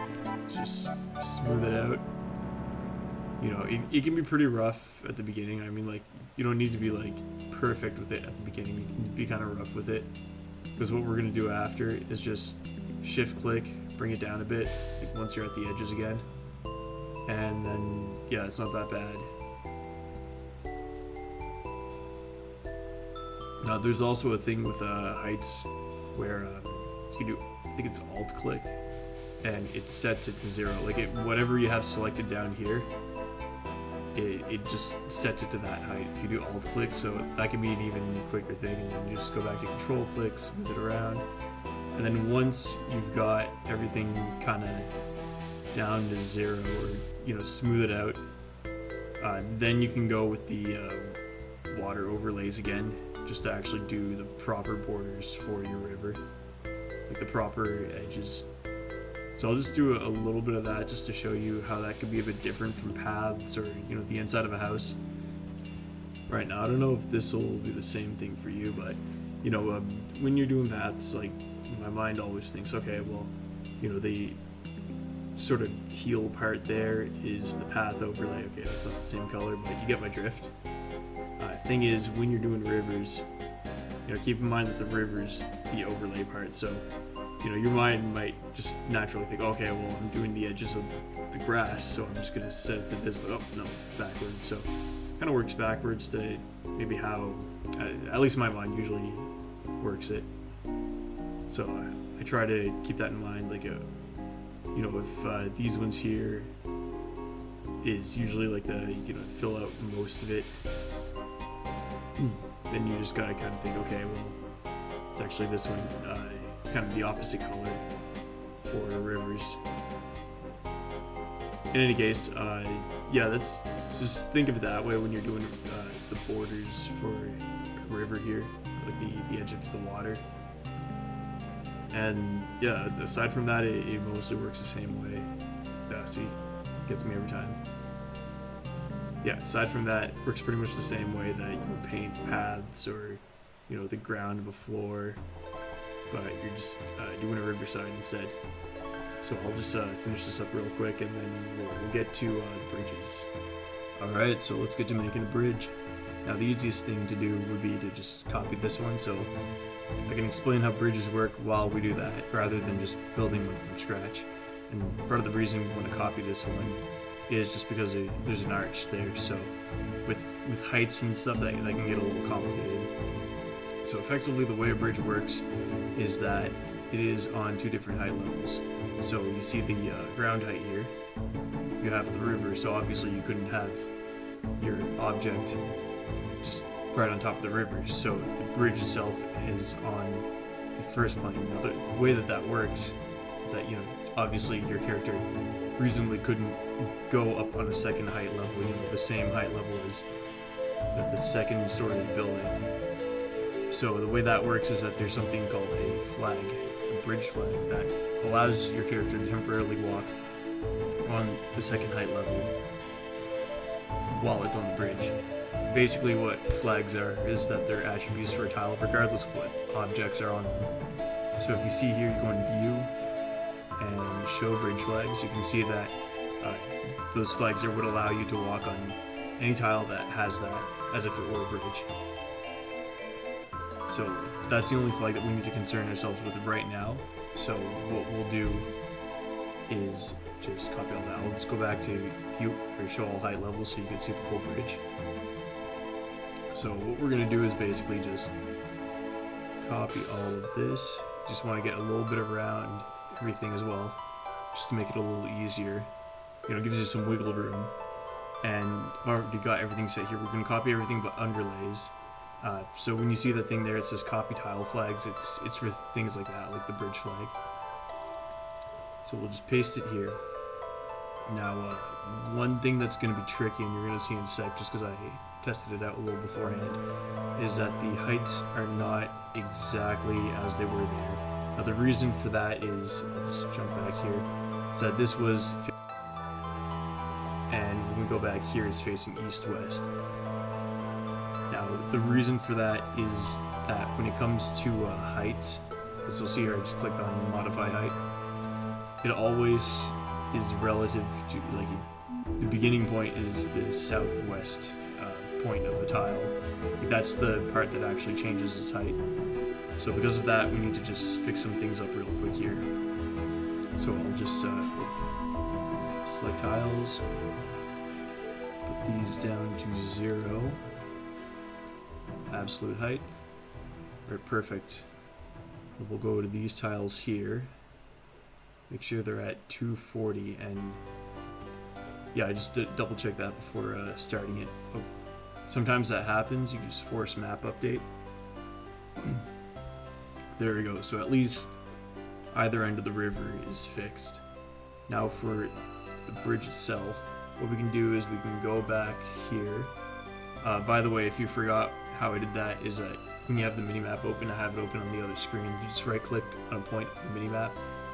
Just smooth it out. It can be pretty rough at the beginning. I mean, like, you don't need to be like perfect with it at the beginning. You can be kind of rough with it, because what we're gonna do after is just shift click, bring it down a bit, like once you're at the edges again, and then yeah, it's not that bad. Now there's also a thing with heights where you can do, I think it's alt click, and it sets it to 0. Like whatever you have selected down here, it just sets it to that height if you do alt click, so that can be an even quicker thing. And then you just go back to control click, smooth it around, and then once you've got everything kind of down to 0, or smooth it out, then you can go with the water overlays again, just to actually do the proper borders for your river, like the proper edges. So I'll just do a little bit of that just to show you how that could be a bit different from paths or the inside of a house. Right now, I don't know if this will be the same thing for you, but when you're doing paths, like my mind always thinks, okay, well, the sort of teal part there is the path overlay. Okay, it's not the same color, but you get my drift. Thing is, when you're doing rivers, keep in mind that the river's the overlay part. So you know, your mind might just naturally think, okay, well, I'm doing the edges of the grass, so I'm just gonna set it to this, but oh no, it's backwards. So kind of works backwards to maybe how, at least my mind usually works it. So I try to keep that in mind, like you know, if these ones here is usually like you know, fill out most of it, then you just gotta kind of think, okay, well, it's actually this one, kind of the opposite color for rivers. In any case, yeah, that's just think of it that way when you're doing the borders for a river here, like the edge of the water. And yeah, aside from that, it mostly works the same way. Yeah, see, gets me every time. Yeah, aside from that, it works pretty much the same way that you would paint paths or, you know, the ground of a floor, but you're just doing a riverside instead. So I'll just finish this up real quick, and then we'll get to bridges. Alright, so let's get to making a bridge. Now the easiest thing to do would be to just copy this one, so I can explain how bridges work while we do that, rather than just building one from scratch. And part of the reason we want to copy this one is just because there's an arch there, so with heights and stuff that can get a little complicated. So effectively the way a bridge works is that it is on two different height levels. So you see the ground height here, you have the river, so obviously you couldn't have your object just right on top of the river, so the bridge itself is on the first plane. Now the way that works is that, you know, obviously your character reasonably couldn't go up on a second height level, you know, the same height level as the second story of the building. So the way that works is that there's something called a flag, a bridge flag, that allows your character to temporarily walk on the second height level while it's on the bridge. Basically what flags are is that they're attributes for a tile regardless of what objects are on them. So if you see here, you go in view and show bridge flags, you can see that those flags there would allow you to walk on any tile that has that as if it were a bridge. So that's the only flag that we need to concern ourselves with right now. So what we'll do is just copy all that. I'll just go back to view or show all height levels so you can see the full bridge. So what we're going to do is basically just copy all of this. Just want to get a little bit around everything as well, just to make it a little easier. You know, it gives you some wiggle room. And I've already got everything set here. We're going to copy everything but underlays. So when you see that thing there, it says copy tile flags. It's for things like that, like the bridge flag. So we'll just paste it here. Now, one thing that's going to be tricky, and you're going to see in a sec, just because I tested it out a little beforehand, is that the heights are not exactly as they were there. Now the reason for that is, I'll just jump back here, is that this was, and when we go back here, it's facing east-west. Now the reason for that is that when it comes to heights, as you'll see here, I just clicked on modify height, it always is relative to, like, the beginning point is the southwest point of a tile. Like, that's the part that actually changes its height. So because of that, we need to just fix some things up real quick here. So I'll just select tiles, put these down to 0, absolute height. Right, perfect. We'll go to these tiles here. Make sure they're at 240, and yeah, I just did double check that before starting it. Oh, sometimes that happens. You can just force map update. There we go. So at least either end of the river is fixed. Now for the bridge itself, what we can do is we can go back here. By the way, if you forgot how I did that, is that when you have the minimap open, I have it open on the other screen. You just right click on a point on the minimap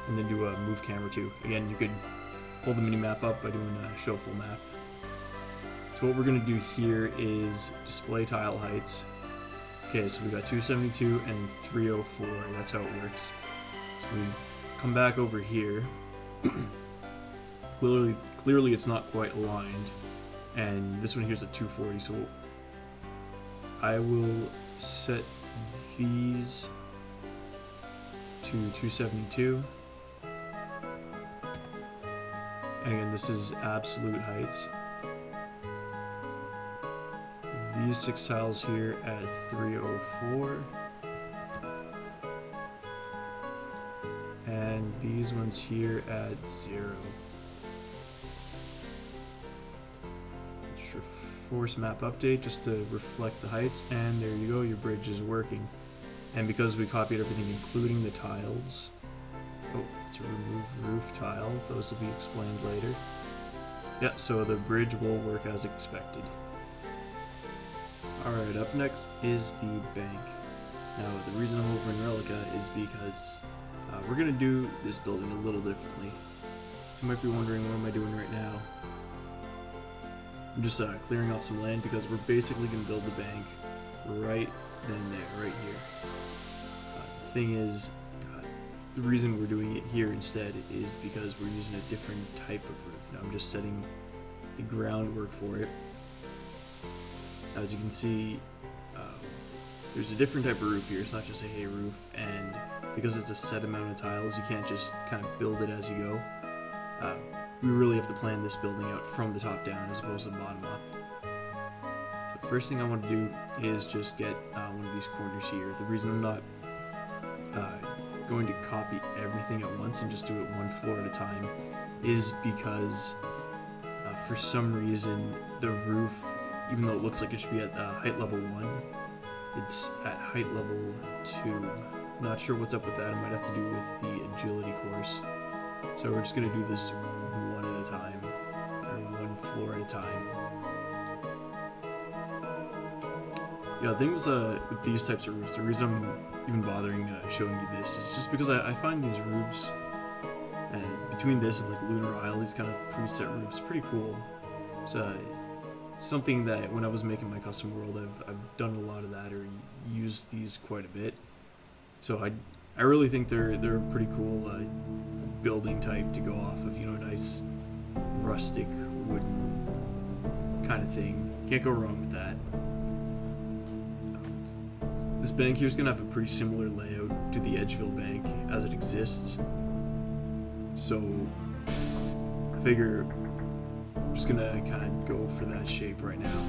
and then do a move camera to. Again, you could pull the minimap up by doing a show full map. So what we're going to do here is display tile heights. Okay, so we got 272 and 304. That's how it works. So we come back over here. Clearly it's not quite aligned, and this one here's at 240. So I will set these to 272. And again, this is absolute heights. These 6 tiles here at 304. And these ones here at 0. Just force map update just to reflect the heights, and there you go, your bridge is working. And because we copied everything including the tiles, oh, it's a remove roof tile, those will be explained later. Yeah, so the bridge will work as expected. Alright, up next is the bank. Now, the reason I'm over in Relica is because we're going to do this building a little differently. You might be wondering, what am I doing right now? I'm just clearing off some land because we're basically going to build the bank right then and there, right here. The thing is, the reason we're doing it here instead is because we're using a different type of roof. Now I'm just setting the groundwork for it. As you can see, there's a different type of roof here. It's not just a hay roof, and because it's a set amount of tiles, you can't just kind of build it as you go. We really have to plan this building out from the top down as opposed to the bottom up. The first thing I want to do is just get one of these corners here. The reason I'm not going to copy everything at once and just do it one floor at a time is because for some reason the roof, even though it looks like it should be at height level 1, it's at height level 2. Not sure what's up with that. It might have to do with the agility course. So we're just going to do this one at a time, or one floor at a time. Yeah, the thing was with these types of roofs, the reason I'm even bothering showing you this is just because I find these roofs, and between this and like Lunar Isle, these kind of preset roofs, pretty cool. So something that when I was making my custom world, I've done a lot of that or used these quite a bit. So I really think they're a pretty cool building type to go off of, you know, nice rustic wooden kind of thing. Can't go wrong with that. This bank here is going to have a pretty similar layout to the Edgeville bank as it exists. So I figure I'm just going to kind of go for that shape right now.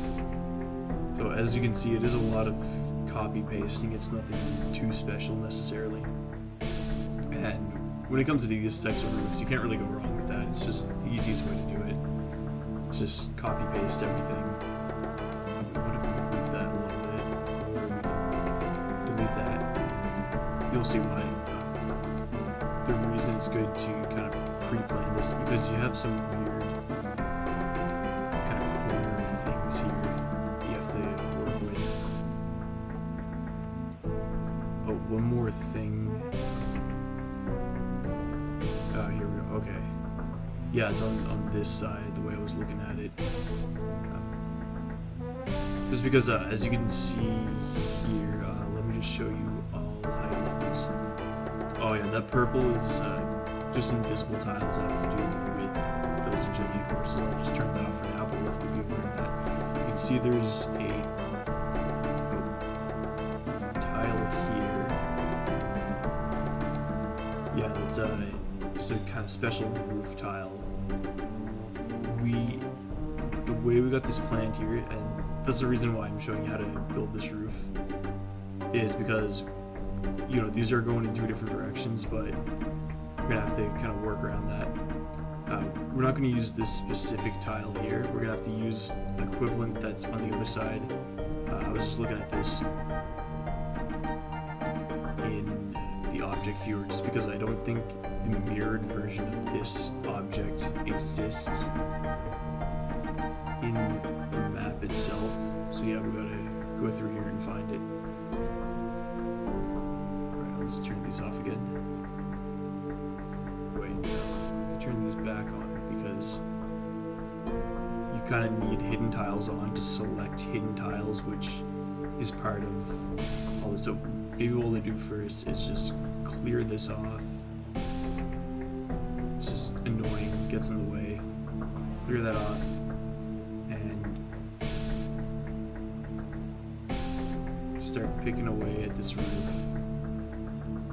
So as you can see, it is a lot of copy pasting. It's nothing too special necessarily. And when it comes to these types of roofs, you can't really go wrong with that. It's just the easiest way to do it. It's just copy paste everything. We would have moved that a little bit, or we can delete that. You'll see why. The reason it's good to kind of pre-plan this is because you have some weird kind of corner things here you have to work with. Oh, one more thing. Here we go. Okay. Yeah, it's on this side, the way I was looking at it. Just because, as you can see here, let me just show you all height levels. Oh yeah, that purple is just invisible tiles that have to do with those agility courses. I'll just turn that off for now, but we'll have to be aware of that. You can see there's a tile here. Yeah, that's it's a kind of special roof tile. The way we got this planned here, and that's the reason why I'm showing you how to build this roof, is because, you know, these are going in 2 different directions, but we're gonna have to kind of work around that. We're not going to use this specific tile here. We're gonna have to use an equivalent that's on the other side. I was just looking at this in the object viewer, just because I don't think the mirrored version of this object exists in the map itself. So yeah, we gotta go through here and find it. Alright, I'll just turn these off again. Wait, no, turn these back on because you kind of need hidden tiles on to select hidden tiles, which is part of all this. So maybe what we'll do first is just clear this off. It's just annoying, gets in the way. Clear that off, and start picking away at this roof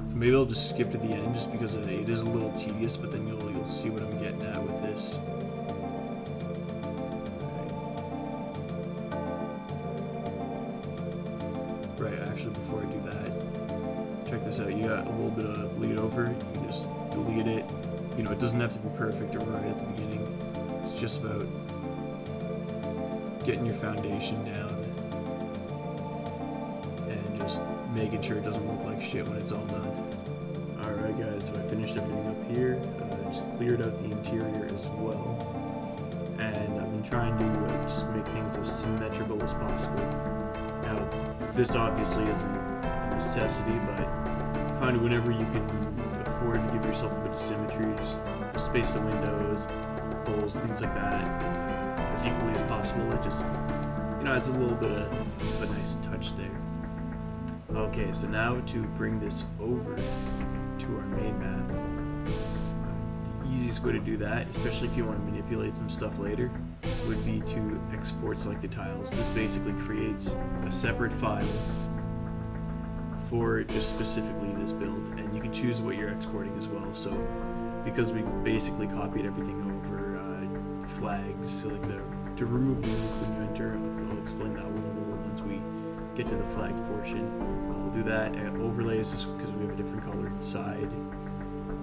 to maybe I'll just skip to the end just because it is a little tedious, but then you'll see what I'm getting at with this. Right, actually before I do that, check this out. You got a little bit of bleed over. You can just delete it. You know, it doesn't have to be perfect or right at the beginning. It's just about getting your foundation down and just making sure it doesn't look like shit when it's all done. Alright guys, so I finished everything up here. Just cleared out the interior as well. And I've been trying to just make things as symmetrical as possible. Now, this obviously isn't a necessity, but I find whenever you can afford to give yourself a bit of symmetry, just space the windows, holes, things like that, as equally as possible. It just, you know, adds a little bit of a nice touch there. Okay, so now to bring this over to our main map. The easiest way to do that, especially if you want to manipulate some stuff later, would be to export selected tiles. This basically creates a separate file for just specifically this build, and you can choose what you're exporting as well. So because we basically copied everything over flags, so like to remove the roof when you enter, I'll explain that one a little once we get to the flags portion. We'll do that at overlays just because we have a different color inside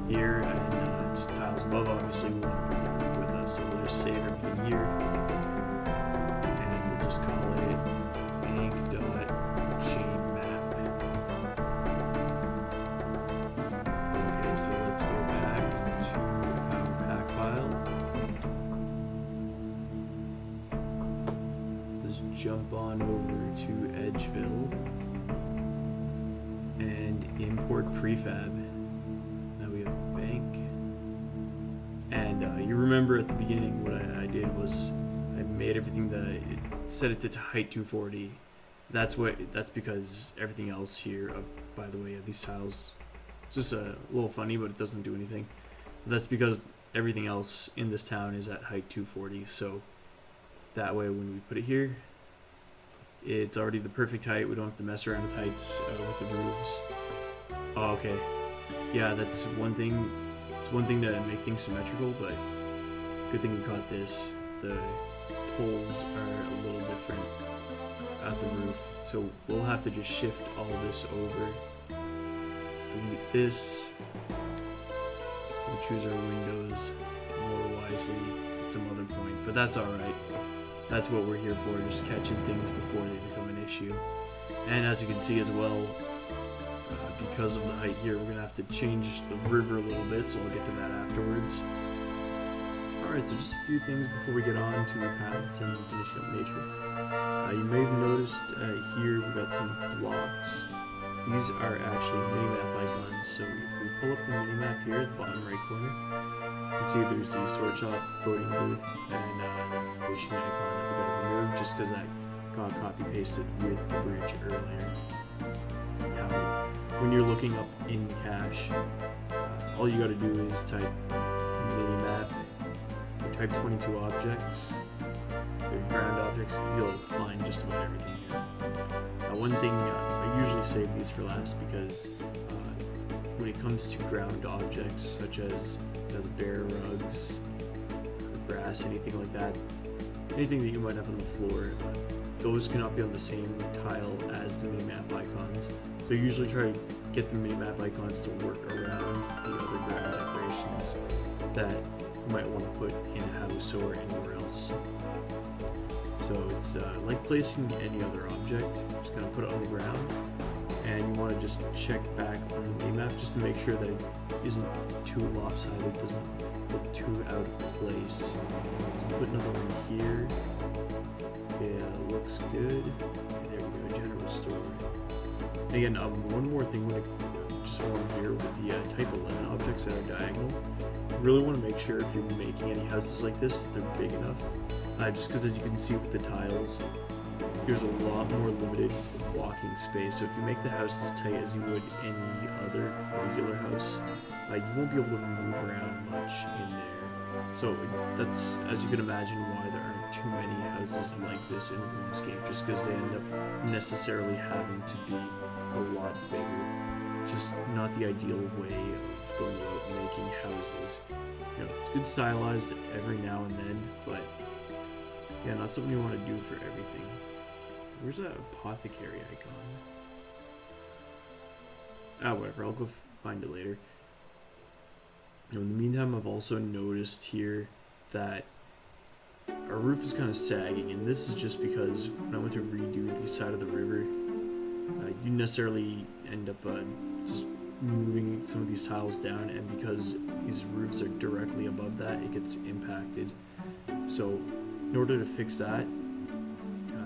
here, and just tiles above. Obviously we want to bring the roof with us, so we'll just save everything here, and we'll just call it ink.jmap. Okay, so let's go back to our pack file. Let's jump on over to Edgeville and import prefab. Now we have bank, and you remember at the beginning what I did was I made everything set it to height 240. That's because everything else here, by the way, these tiles, it's just a little funny, but it doesn't do anything. That's because everything else in this town is at height 240, so that way when we put it here, it's already the perfect height. We don't have to mess around with heights with the roofs. Oh, okay. Yeah, that's one thing. It's one thing to make things symmetrical, but good thing we caught this. The poles are a little different at the roof, so we'll have to just shift all this over. Delete this. We'll choose our windows more wisely at some other point, but that's alright. That's what we're here for, just catching things before they become an issue. And as you can see as well, because of the height here, we're going to have to change the river a little bit, so we'll get to that afterwards. Alright, so just a few things before we get on to paths and finishing up nature. You may have noticed here we got some blocks. These are actually Minimap Icons, so if we pull up the Minimap here at the bottom right corner, you can see there's the sword shop, voting booth, and fishing icon that we got to remove just because that got copy-pasted with the bridge earlier. Now, when you're looking up in the cache, all you got to do is type Minimap, type 22 objects, or ground objects, you'll find just about everything here. One thing, I usually save these for last because when it comes to ground objects such as the bare rugs, or grass, anything like that, anything that you might have on the floor, those cannot be on the same tile as the minimap icons. So you usually try to get the minimap icons to work around the other ground decorations that you might want to put in a house or anywhere else. So it's like placing any other object, just kind of put it on the ground, and you want to just check back on the minimap just to make sure that it isn't too lopsided, doesn't look too out of place. So put another one here. Yeah, looks good. Okay, there we go, general store. And again, one more thing, just one here with the type 11 objects that are diagonal. You really want to make sure if you're making any houses like this that they're big enough. Just because as you can see with the tiles, there's a lot more limited walking space. So if you make the house as tight as you would any other regular house, you won't be able to move around much in there. So that's, as you can imagine, why there aren't too many houses like this in RuneScape, just because they end up necessarily having to be a lot bigger. just not the ideal way of going about making houses. You know, it's good stylized every now and then, but yeah, not something you want to do for everything. Where's that apothecary icon? Ah, whatever, I'll go find it later. You know, in the meantime, I've also noticed here that our roof is kind of sagging, and this is just because when I went to redo the side of the river, you necessarily end up just moving some of these tiles down, and because these roofs are directly above that, it gets impacted. So in order to fix that,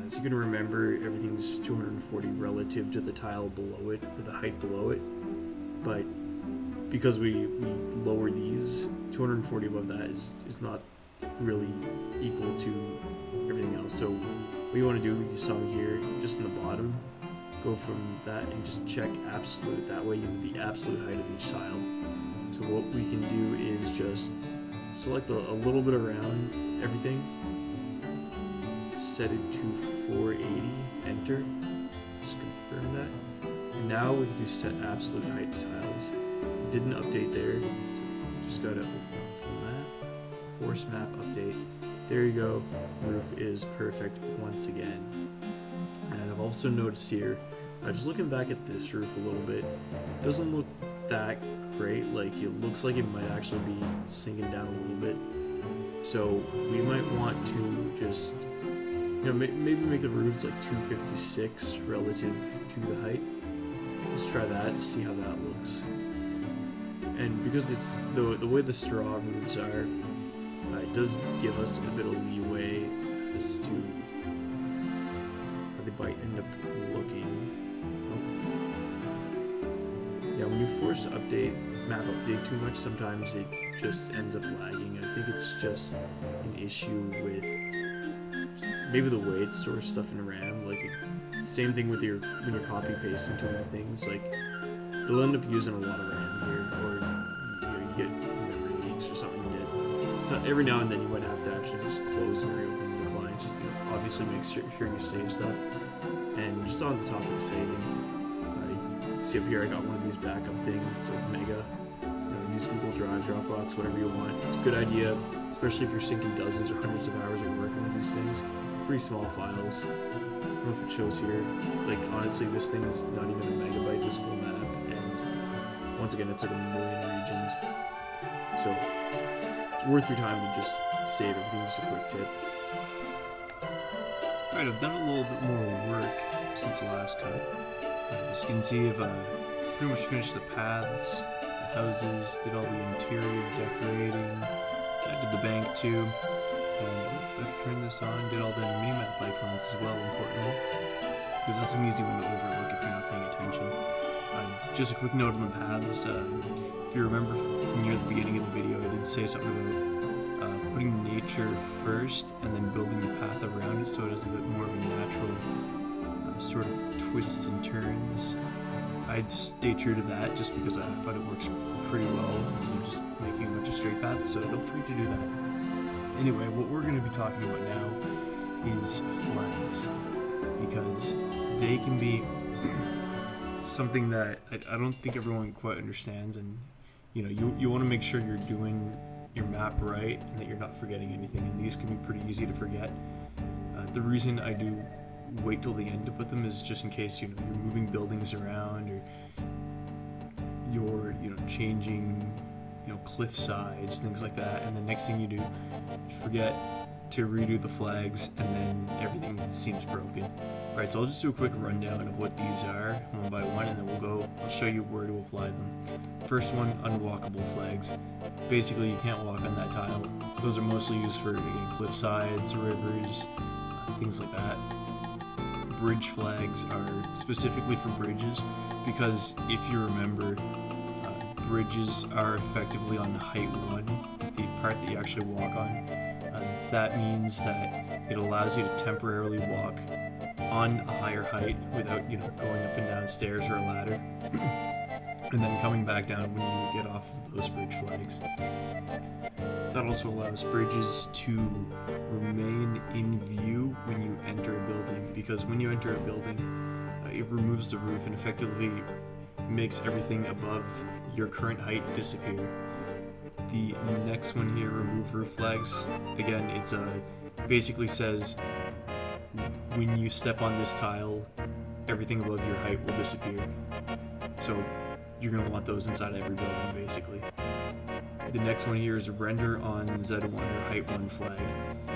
as you can remember, everything's 240 relative to the tile below it, or the height below it, but because we lower these, 240 above that is not really equal to everything else. So what you want to do, you saw me here, just in the bottom, go from that and just check absolute. That way you know the absolute height of each tile. So what we can do is just select a little bit around everything, set it to 480, enter, just confirm that. And now we can do set absolute height to tiles. Didn't update there, so just gotta open up full map, force map update. There you go, roof is perfect once again. And I've also noticed here, just looking back at this roof a little bit, it doesn't look that great. Like, it looks like it might actually be sinking down a little bit. So we might want to just, you know, maybe make the roofs like 256 relative to the height. Let's try that, see how that looks. And because it's the way the straw roofs are, it does give us a bit of leeway as to how they might end up looking. Yeah, when you force map update too much, sometimes it just ends up lagging. I think it's just an issue with maybe the way it stores stuff in RAM. Like, same thing with when you're copy pasting too many things. Like, you'll end up using a lot of RAM here, or you get memory leaks or something. So every now and then you might have to actually just close and reopen the client. Just, you know, obviously make sure you save stuff. And just on the topic of saving, you see up here I got one of these backup things, like Mega. You know, use Google Drive, Dropbox, whatever you want. It's a good idea, especially if you're syncing dozens or hundreds of hours of working with these things. Pretty small files. I don't know if it shows here. Like, honestly, this thing's not even a megabyte, this whole map, and once again, it's like 1 million regions. So it's worth your time to just save everything. Just a quick tip. Alright, I've done a little bit more work since the last cut. As you can see, I've pretty much finished the paths, the houses, did all the interior decorating, I did the bank too, and better turn this on, did all the Minimap Icons as well, importantly, because that's an easy one to overlook if you're not paying attention. Just a quick note on the paths, if you remember near the beginning of the video, I did say something about putting nature first and then building the path around it so it has a bit more of a natural sort of twists and turns. I'd stay true to that just because I thought it works pretty well instead of just making a bunch of straight paths, so don't forget to do that. Anyway, what we're going to be talking about now is flags, because they can be something that I don't think everyone quite understands, and you know, you want to make sure you're doing your map right and that you're not forgetting anything, and these can be pretty easy to forget. The reason I do wait till the end to put them is just in case, you know, you're moving buildings around, or you're, you know, changing, you know, cliff sides, things like that, and the next thing you do, you forget to redo the flags, and then everything seems broken. Alright, so I'll just do a quick rundown of what these are one by one, and then I'll show you where to apply them. First one, unwalkable flags. Basically, you can't walk on that tile. Those are mostly used for, again, cliff sides, rivers, things like that. Bridge flags are specifically for bridges, because if you remember, bridges are effectively on height 1, the part that you actually walk on. That means that it allows you to temporarily walk on a higher height without, you know, going up and down stairs or a ladder, and then coming back down when you get off of those bridge flags. That also allows bridges to remain in view when you enter a building, because when you enter a building, it removes the roof and effectively makes everything above your current height disappear. The next one here, remove roof flags. Again, it's basically says when you step on this tile, everything above your height will disappear. So you're going to want those inside every building, basically. The next one here is render on Z1 or height 1 flag.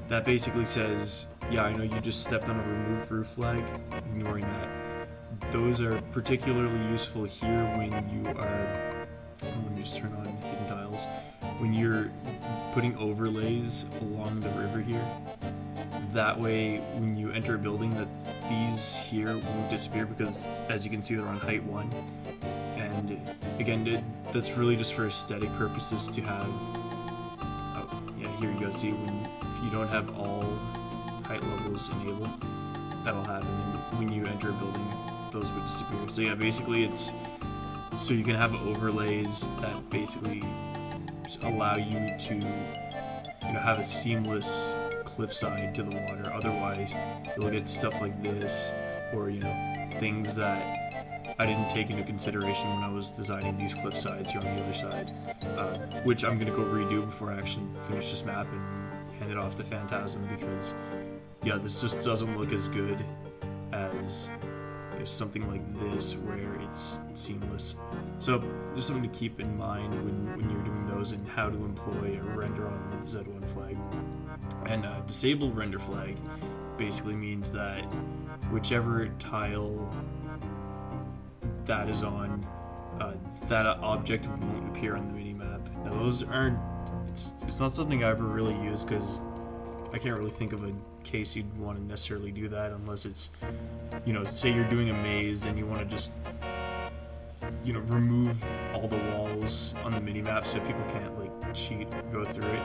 That basically says, yeah, I know you just stepped on a remove roof flag, ignoring that. Those are particularly useful here when you are, let me just turn on hidden tiles, when you're putting overlays along the river here. That way, when you enter a building, that these here won't disappear because, as you can see, they're on height 1. And again, that's really just for aesthetic purposes to have. Oh, yeah, here you go. See, if you don't have all height levels enabled, that'll happen. And when you enter a building, those would disappear. So yeah, basically it's so you can have overlays that basically just allow you to, have a seamless cliffside to the water. Otherwise, you'll get stuff like this, or things that I didn't take into consideration when I was designing these cliff sides here on the other side, which I'm going to go redo before I actually finish this map and hand it off to Phantasm, because yeah, this just doesn't look as good as something like this where it's seamless. So there's something to keep in mind when you're doing those and how to employ a render on Z1 flag. And disable render flag basically means that whichever tile that is on, that object won't appear on the minimap. Now those aren't, it's not something I ever really used because I can't really think of a case you'd want to necessarily do that unless it's, say you're doing a maze and you want to just, remove all the walls on the minimap so people can't cheat or go through it.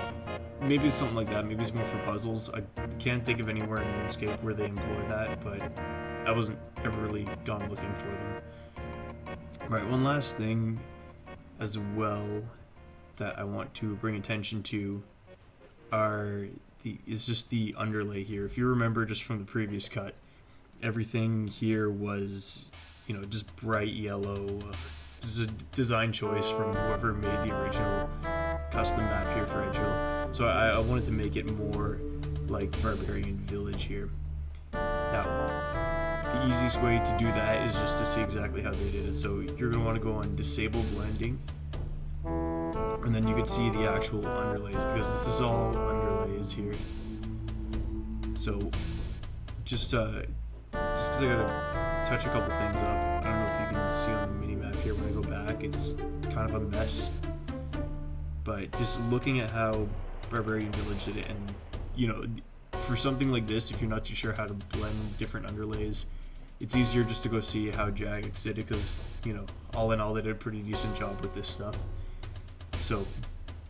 Maybe it's something like that. Maybe it's more for puzzles. I can't think of anywhere in RuneScape where they employ that, but I wasn't ever really gone looking for them. Right, one last thing as well that I want to bring attention to is just the underlay here. If you remember just from the previous cut, everything here was, just bright yellow. This is a design choice from whoever made the original custom map here for Edgeville. So I wanted to make it more like Barbarian Village here. Now, the easiest way to do that is just to see exactly how they did it. So you're going to want to go on Disable Blending, and then you can see the actual underlays, because this is all underlays here. So just because I gotta touch a couple things up, I don't know if you can see on the minimap here when I go back, it's kind of a mess. But just looking at how Barbarian Village did it, and for something like this, if you're not too sure how to blend different underlays, it's easier just to go see how Jagex did it, because all in all, they did a pretty decent job with this stuff. So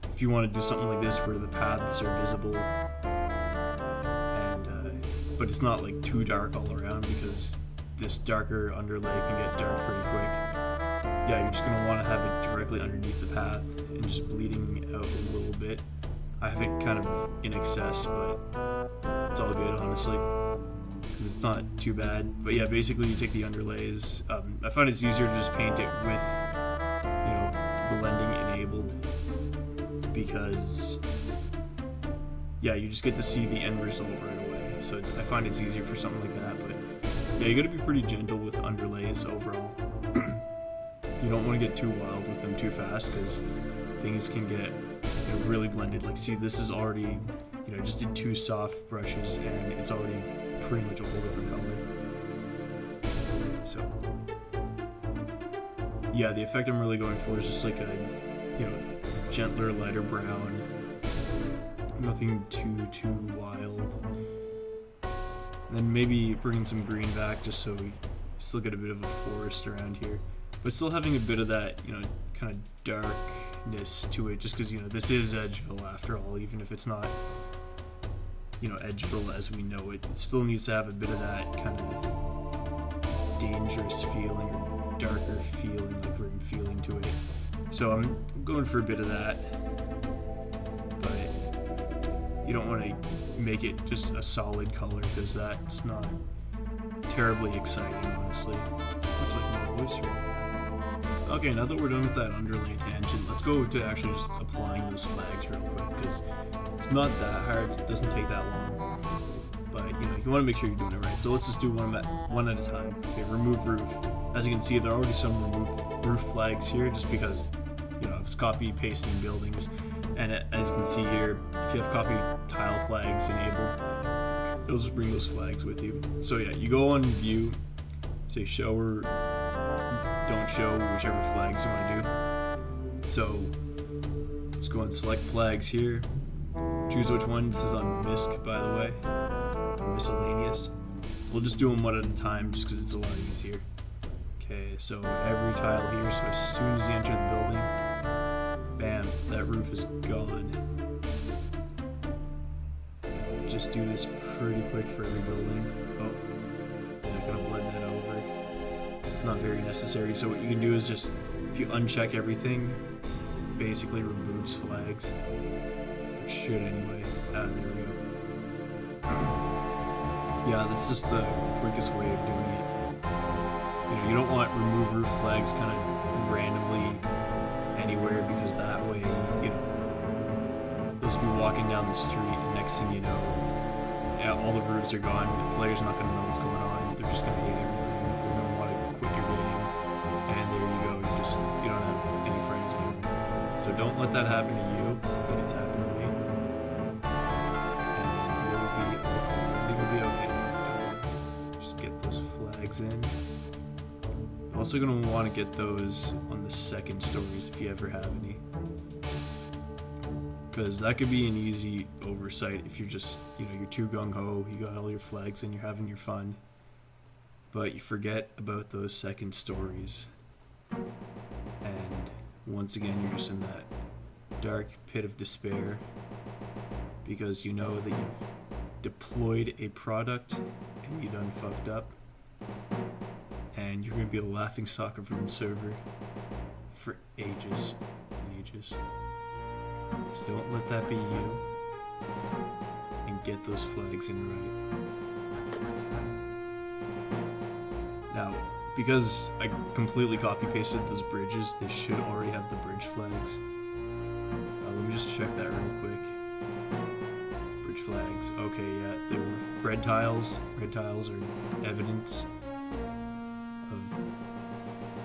if you want to do something like this where the paths are visible, but it's not too dark all around, because this darker underlay can get dark pretty quick. Yeah, you're just going to want to have it directly underneath the path and just bleeding out a little bit. I have it kind of in excess, but it's all good, honestly, because it's not too bad. But yeah, basically you take the underlays. I find it's easier to just paint it with, blending enabled, because yeah, you just get to see the end result right away. So I find it's easier for something like that. But yeah, you got to be pretty gentle with underlays overall. You don't want to get too wild with them too fast, because things can get really blended. See, this is already, just did 2 soft brushes and it's already pretty much a whole different color. So yeah, the effect I'm really going for is just a gentler, lighter brown. Nothing too wild. And then maybe bringing some green back just so we still get a bit of a forest around here, but still having a bit of that, kind of darkness to it, just because, this is Edgeville after all. Even if it's not, Edgeville as we know it, it still needs to have a bit of that kind of dangerous feeling, or darker feeling, grim feeling to it. So I'm going for a bit of that, but you don't want to make it just a solid color, because that's not terribly exciting, honestly. Much like my voice right now. Okay, now that we're done with that underlay tangent, let's go to actually just applying those flags real quick, because it's not that hard, it doesn't take that long. But, you know, you want to make sure you're doing it right. So let's just do one at a time. Okay, remove roof. As you can see, there are already some remove roof flags here, just because, you know, I was copy pasting buildings. And as you can see here, if you have copy tile flags enabled, it'll just bring those flags with you. So yeah, you go on view, say show or don't show, whichever flags you want to do. So just go and select flags here. Choose which one. This is on MISC, by the way. Miscellaneous. We'll just do them one at a time just because it's a lot easier. Okay, so every tile here, so as soon as you enter the building, bam, that roof is gone. Just do this pretty quick for every building. Oh, I'm gonna blend that over. It's not very necessary, so what you can do is just, if you uncheck everything, basically removes flags. It should anyway. There we go. Yeah, that's just the quickest way of doing it. You know, you don't want remove roof flags kind of randomly anywhere, because that way, you know, those will be walking down the street and next thing you know, yeah, all the roofs are gone, the player's not going to know what's going on, they're just going to hate everything, they're going to want to quit your game, and there you go, you don't have any friends anymore. So don't let that happen to you, like it's happened to me, and I think you'll be okay. Just get those flags in. Also going to want to get those on the second stories if you ever have any, because that could be an easy oversight if you're just, you know, you're too gung-ho, you got all your flags and you're having your fun, but you forget about those second stories, and once again you're just in that dark pit of despair because you know that you've deployed a product and you done fucked up. And you're going to be a laughingstock of room server for ages and ages. So don't let that be you. And get those flags in right. Now, because I completely copy-pasted those bridges, they should already have the bridge flags. Let me just check that real quick. Bridge flags. Okay, yeah, they were red tiles. Red tiles are evidence of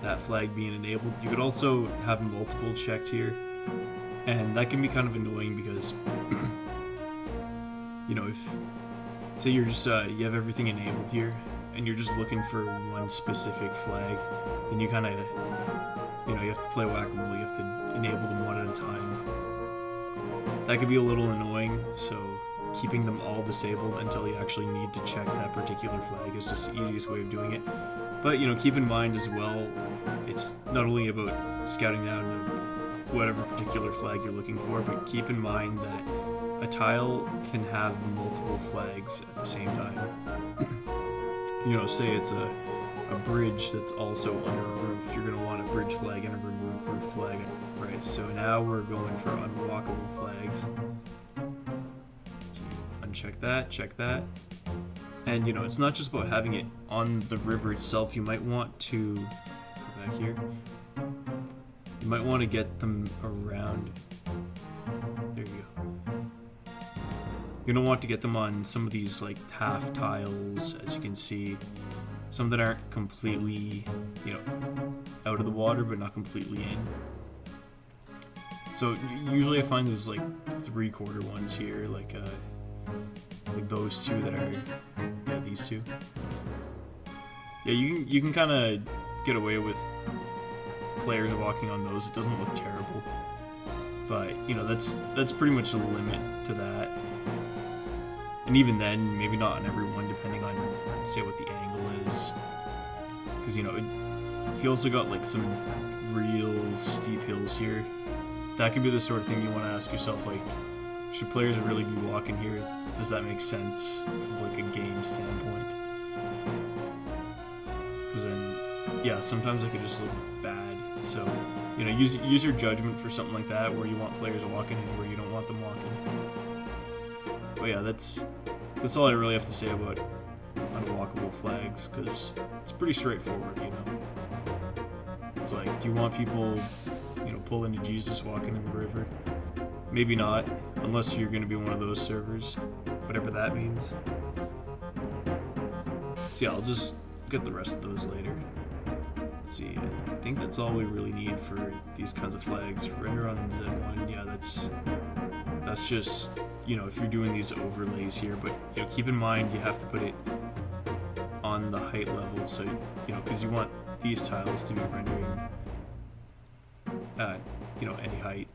that flag being enabled. You could also have multiple checked here, and that can be kind of annoying because you know, if say you're just you have everything enabled here and you're just looking for one specific flag, then you kind of, you know, you have to play whack-a-mole, you have to enable them one at a time. That could be a little annoying, so keeping them all disabled until you actually need to check that particular flag is just the easiest way of doing it. But, you know, keep in mind as well, it's not only about scouting down whatever particular flag you're looking for, but keep in mind that a tile can have multiple flags at the same time. You know, say it's a bridge that's also under a roof, you're going to want a bridge flag and a remove roof flag, right? So now we're going for unwalkable flags. Uncheck that, check that. And, you know, it's not just about having it on the river itself. You might want to, go back here, you might want to get them around, there you go. You're going to want to get them on some of these, like, half tiles, as you can see. Some that aren't completely, you know, out of the water, but not completely in. So, usually I find those, like, 3/4 ones here, like those two that are, yeah, these two. Yeah, you can kind of get away with players walking on those. It doesn't look terrible, but you know, that's pretty much the limit to that. And even then, maybe not on everyone, depending on, say, what the angle is. Because, you know, if you also got like some real steep hills here, that could be the sort of thing you want to ask yourself, like, should players really be walking here? Does that make sense from like a game standpoint? Because then, yeah, sometimes it could just look bad. So, you know, use your judgment for something like that, where you want players walking and where you don't want them walking. But yeah, that's all I really have to say about unwalkable flags, because it's pretty straightforward, you know. It's like, do you want people, you know, pulling to Jesus walking in the river? Maybe not, unless you're going to be one of those servers, whatever that means. So yeah, I'll just get the rest of those later. Let's see, I think that's all we really need for these kinds of flags. Render on Z1, yeah, that's just, you know, if you're doing these overlays here, but you know, keep in mind you have to put it on the height level, so you know, because you want these tiles to be rendering at, you know, any height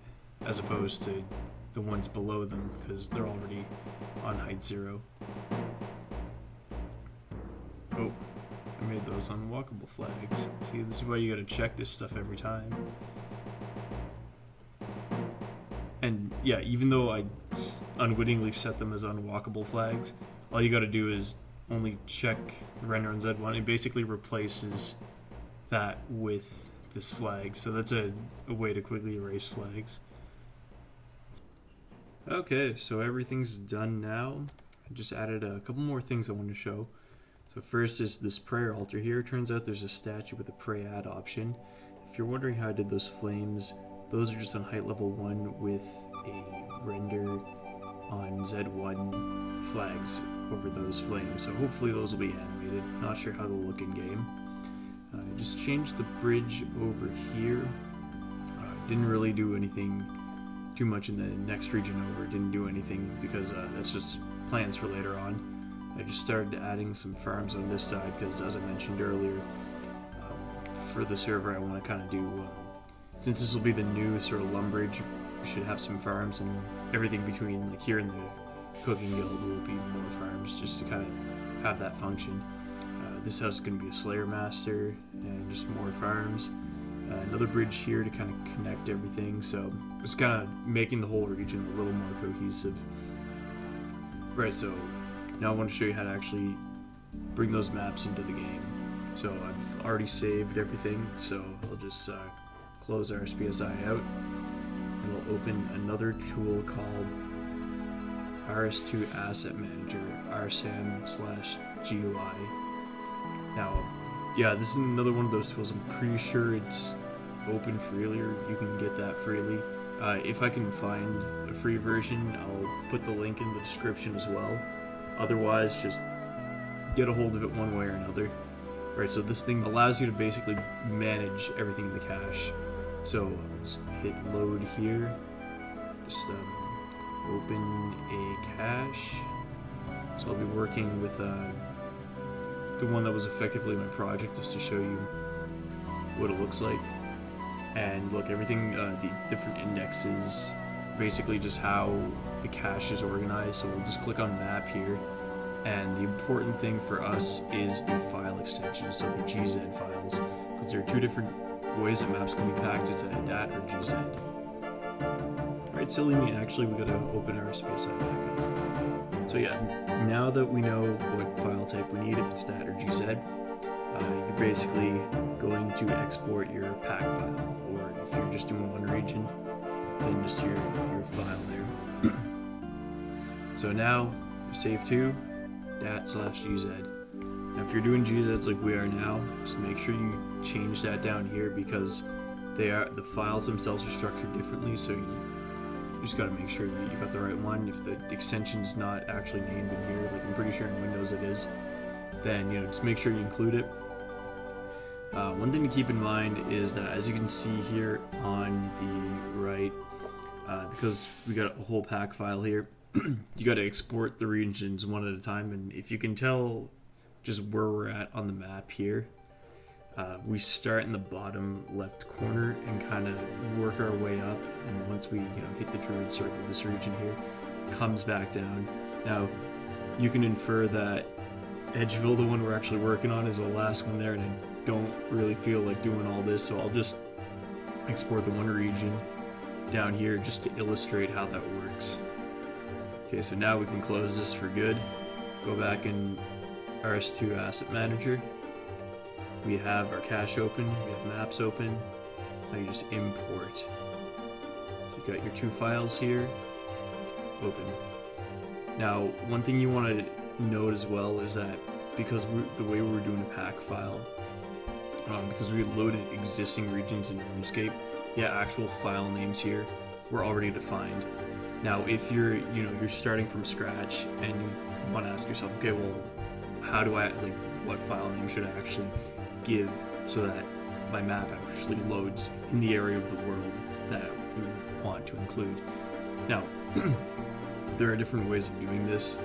as opposed to the ones below them, because they're already on height 0. Oh, I made those unwalkable flags. See, this is why you gotta check this stuff every time. And yeah, even though I unwittingly set them as unwalkable flags, all you gotta do is only check the render on Z1. It basically replaces that with this flag, so that's a way to quickly erase flags. Okay, so everything's done now. I just added a couple more things I want to show. So first is this prayer altar here. It turns out there's a statue with a pray add option. If you're wondering how I did those flames, those are just on height level 1 with a render on Z1 flags over those flames. So hopefully those will be animated. Not sure how they'll look in game. I just changed the bridge over here. Didn't really do anything too much in the next region over. Didn't do anything because that's just plans for later on. I just started adding some farms on this side because, as I mentioned earlier, for the server I want to kind of do, since this will be the new sort of lumbridge, we should have some farms, and everything between like here and the cooking guild will be more farms, just to kind of have that function. This house is going to be a Slayer Master and just more farms. Another bridge here to kind of connect everything, so it's kind of making the whole region a little more cohesive. Right, so now I want to show you how to actually bring those maps into the game. So I've already saved everything, so I'll just close RSPSi out, and we'll open another tool called RS2 Asset Manager, rsam/GUI. Now, yeah, this is another one of those tools. I'm pretty sure it's open freely, or you can get that freely. If I can find a free version, I'll put the link in the description as well. Otherwise, just get a hold of it one way or another. Right, so this thing allows you to basically manage everything in the cache. So let's hit load here. Just open a cache. So I'll be working with the one that was effectively my project, just to show you what it looks like. And look, everything, the different indexes, basically just how the cache is organized. So we'll just click on map here, and the important thing for us is the file extension, so the GZ files, because there are two different ways that maps can be packed, is a DAT or GZ. Alright, silly me, actually we gotta open our RSPSi back up. So yeah, now that we know what file type we need, if it's DAT or GZ, you're basically going to export your pack file, or if you're just doing one region, then just your file there. So now, save to DAT/GZ. Now if you're doing GZs like we are now, just make sure you change that down here, because the files themselves are structured differently, so you just got to make sure that you got the right one. If the extension's not actually named in here, like I'm pretty sure in Windows it is, then just make sure you include it. One thing to keep in mind is that, as you can see here on the right, because we got a whole pack file here, you got to export the regions one at a time. And if you can tell just where we're at on the map here, we start in the bottom left corner and kind of work our way up, and once we hit the druid circle, this region here comes back down. Now you can infer that Edgeville, the one we're actually working on, is the last one there, and I don't really feel like doing all this, so I'll just export the one region down here just to illustrate how that works. Okay, so now we can close this for good. Go back in RS2 Asset Manager. We have our cache open, we have maps open. Now you just import. So you got your two files here, open. Now, one thing you want to note as well is that because the way we're doing a pack file, because we loaded existing regions in RuneScape, yeah, actual file names here were already defined. Now, if you're, you're starting from scratch and you want to ask yourself, okay, well, how do I, like, what file name should I actually give so that my map actually loads in the area of the world that we want to include? Now, there are different ways of doing this.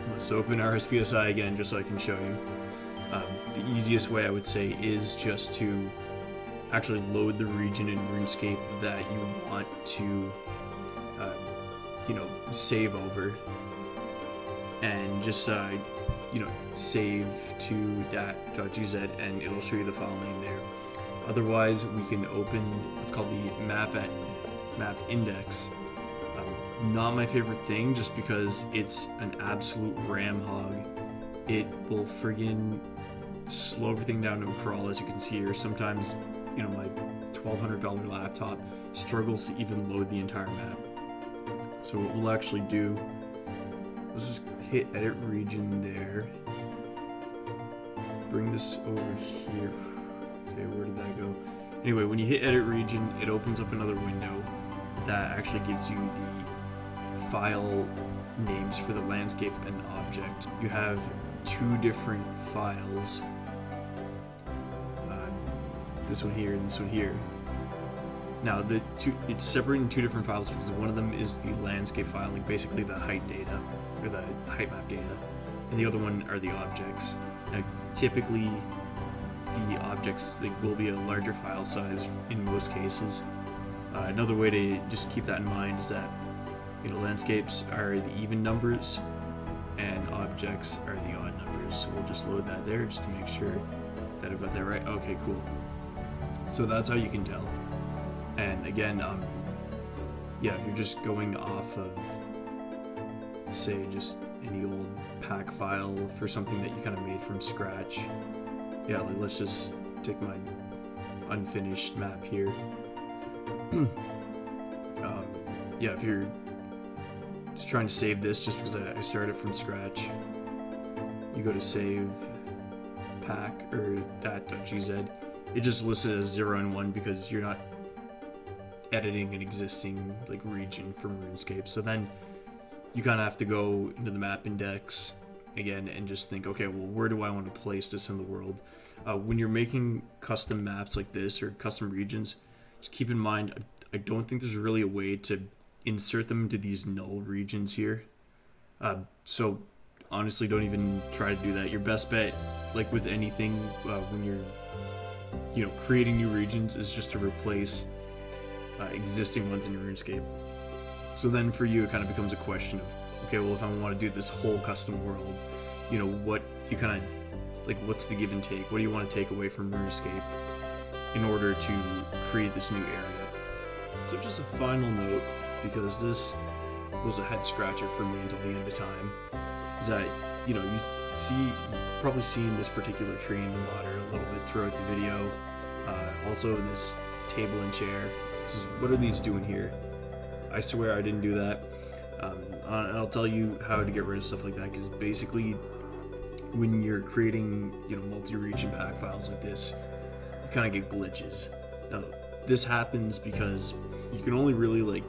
Let's open RSPSi again just so I can show you. The easiest way I would say is just to actually load the region in RuneScape that you want to, save over, and just, save to dat.gz and it'll show you the file name there. Otherwise, we can open what's called the map index. Not my favorite thing, just because it's an absolute ram hog. It will friggin' slow everything down to a crawl, as you can see here. Sometimes, my $1,200 laptop struggles to even load the entire map. So what we'll actually do, let's just hit edit region there. Bring this over here. Okay, where did that go? Anyway, when you hit edit region, it opens up another window that actually gives you the file names for the landscape and object. You have two different files, this one here and this one here. Now, it's separated in two different files because one of them is the landscape file, like basically the height data, or the height map data, and the other one are the objects. Now, typically, the objects will be a larger file size in most cases. Another way to just keep that in mind is that landscapes are the even numbers and objects are the odd numbers. So we'll just load that there just to make sure that I've got that right. Okay, cool. So that's how you can tell. And again, yeah, if you're just going off of, say, just any old pack file for something that you kind of made from scratch, yeah, like let's just take my unfinished map here. Yeah, if you're just trying to save this, just because I started from scratch, you go to save pack or dat.gz. It just lists it as 0 and 1 because you're not editing an existing region from RuneScape. So then you kind of have to go into the map index again and just think, okay, well, where do I want to place this in the world? When you're making custom maps like this or custom regions, just keep in mind, I don't think there's really a way to insert them into these null regions here. So honestly, don't even try to do that. Your best bet, like with anything, when you're creating new regions, is just to replace existing ones in RuneScape. So then for you, it kind of becomes a question of, okay, well, if I want to do this whole custom world, what you kind of what's the give and take? What do you want to take away from RuneScape in order to create this new area? So just a final note, because this was a head scratcher for me until the end of time, is that you probably seen this particular tree in the water a little bit throughout the video. Also this table and chair. What are these doing here? I swear I didn't do that. I'll tell you how to get rid of stuff like that, because basically when you're creating multi-region pack files like this, you kind of get glitches. Now this happens because you can only really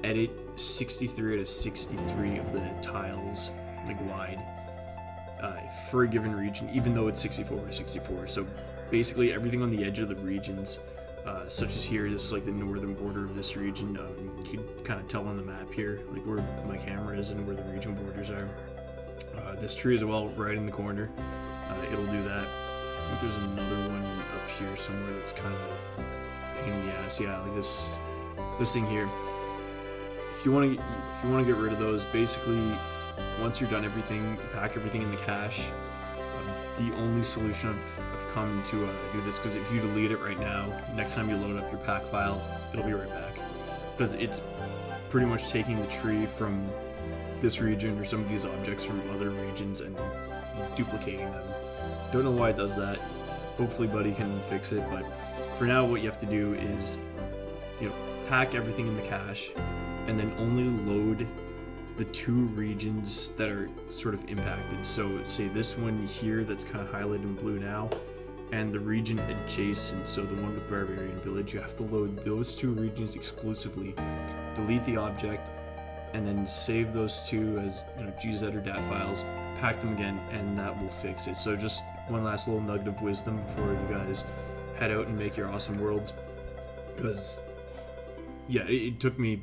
edit 63 out of 63 of the tiles wide for a given region, even though it's 64 by 64. So basically everything on the edge of the regions, such as here, this is the northern border of this region. You can kind of tell on the map here where my camera is and where the region borders are. This tree as well, right in the corner, it'll do that. I think there's another one up here somewhere that's kind of a pain in the ass. Yeah, like this thing here. If you want to get rid of those, basically once you're done everything, you pack everything in the cache. The only solution I've come to do this, because if you delete it right now, next time you load up your pack file, it'll be right back, because it's pretty much taking the tree from this region or some of these objects from other regions and duplicating them. Don't know why it does that. Hopefully Buddy can fix it, but for now what you have to do is pack everything in the cache and then only load the two regions that are sort of impacted. So say this one here that's kind of highlighted in blue now, and the region adjacent, so the one with Barbarian Village, you have to load those two regions exclusively, delete the object, and then save those two as gz or dat files, pack them again, and that will fix it. So just one last little nugget of wisdom before you guys head out and make your awesome worlds, because yeah, it took me,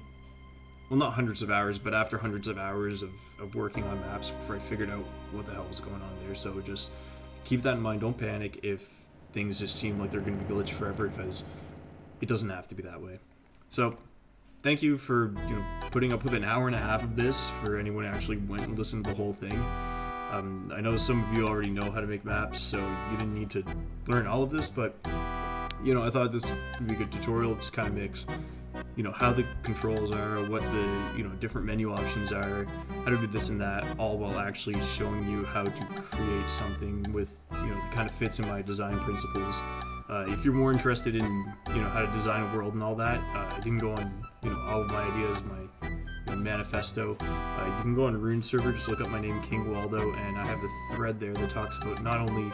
well, not hundreds of hours, but after hundreds of hours of working on maps before I figured out what the hell was going on there. So just keep that in mind. Don't panic if things just seem like they're going to be glitched forever, because it doesn't have to be that way. So thank you for putting up with an hour and a half of this, for anyone who actually went and listened to the whole thing. I know some of you already know how to make maps, so you didn't need to learn all of this, but I thought this would be a good tutorial. Just kind of mix how the controls are, what the different menu options are, how to do this and that, all while actually showing you how to create something with that kind of fits in my design principles. If you're more interested in how to design a world and all that, I didn't go on all of my ideas, my manifesto. You can go on Rune server, just look up my name, King Waldo, and I have a thread there that talks about not only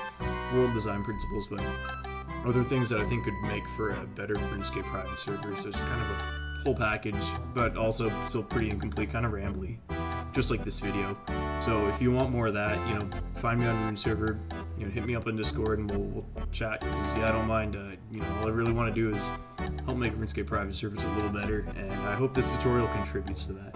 world design principles, but other things that I think could make for a better RuneScape private server. So it's kind of a whole package, but also still pretty incomplete, kind of rambly, just like this video. So if you want more of that, find me on Rune server, hit me up on Discord, and we'll chat, because I don't mind. All I really want to do is help make RuneScape private servers a little better, and I hope this tutorial contributes to that.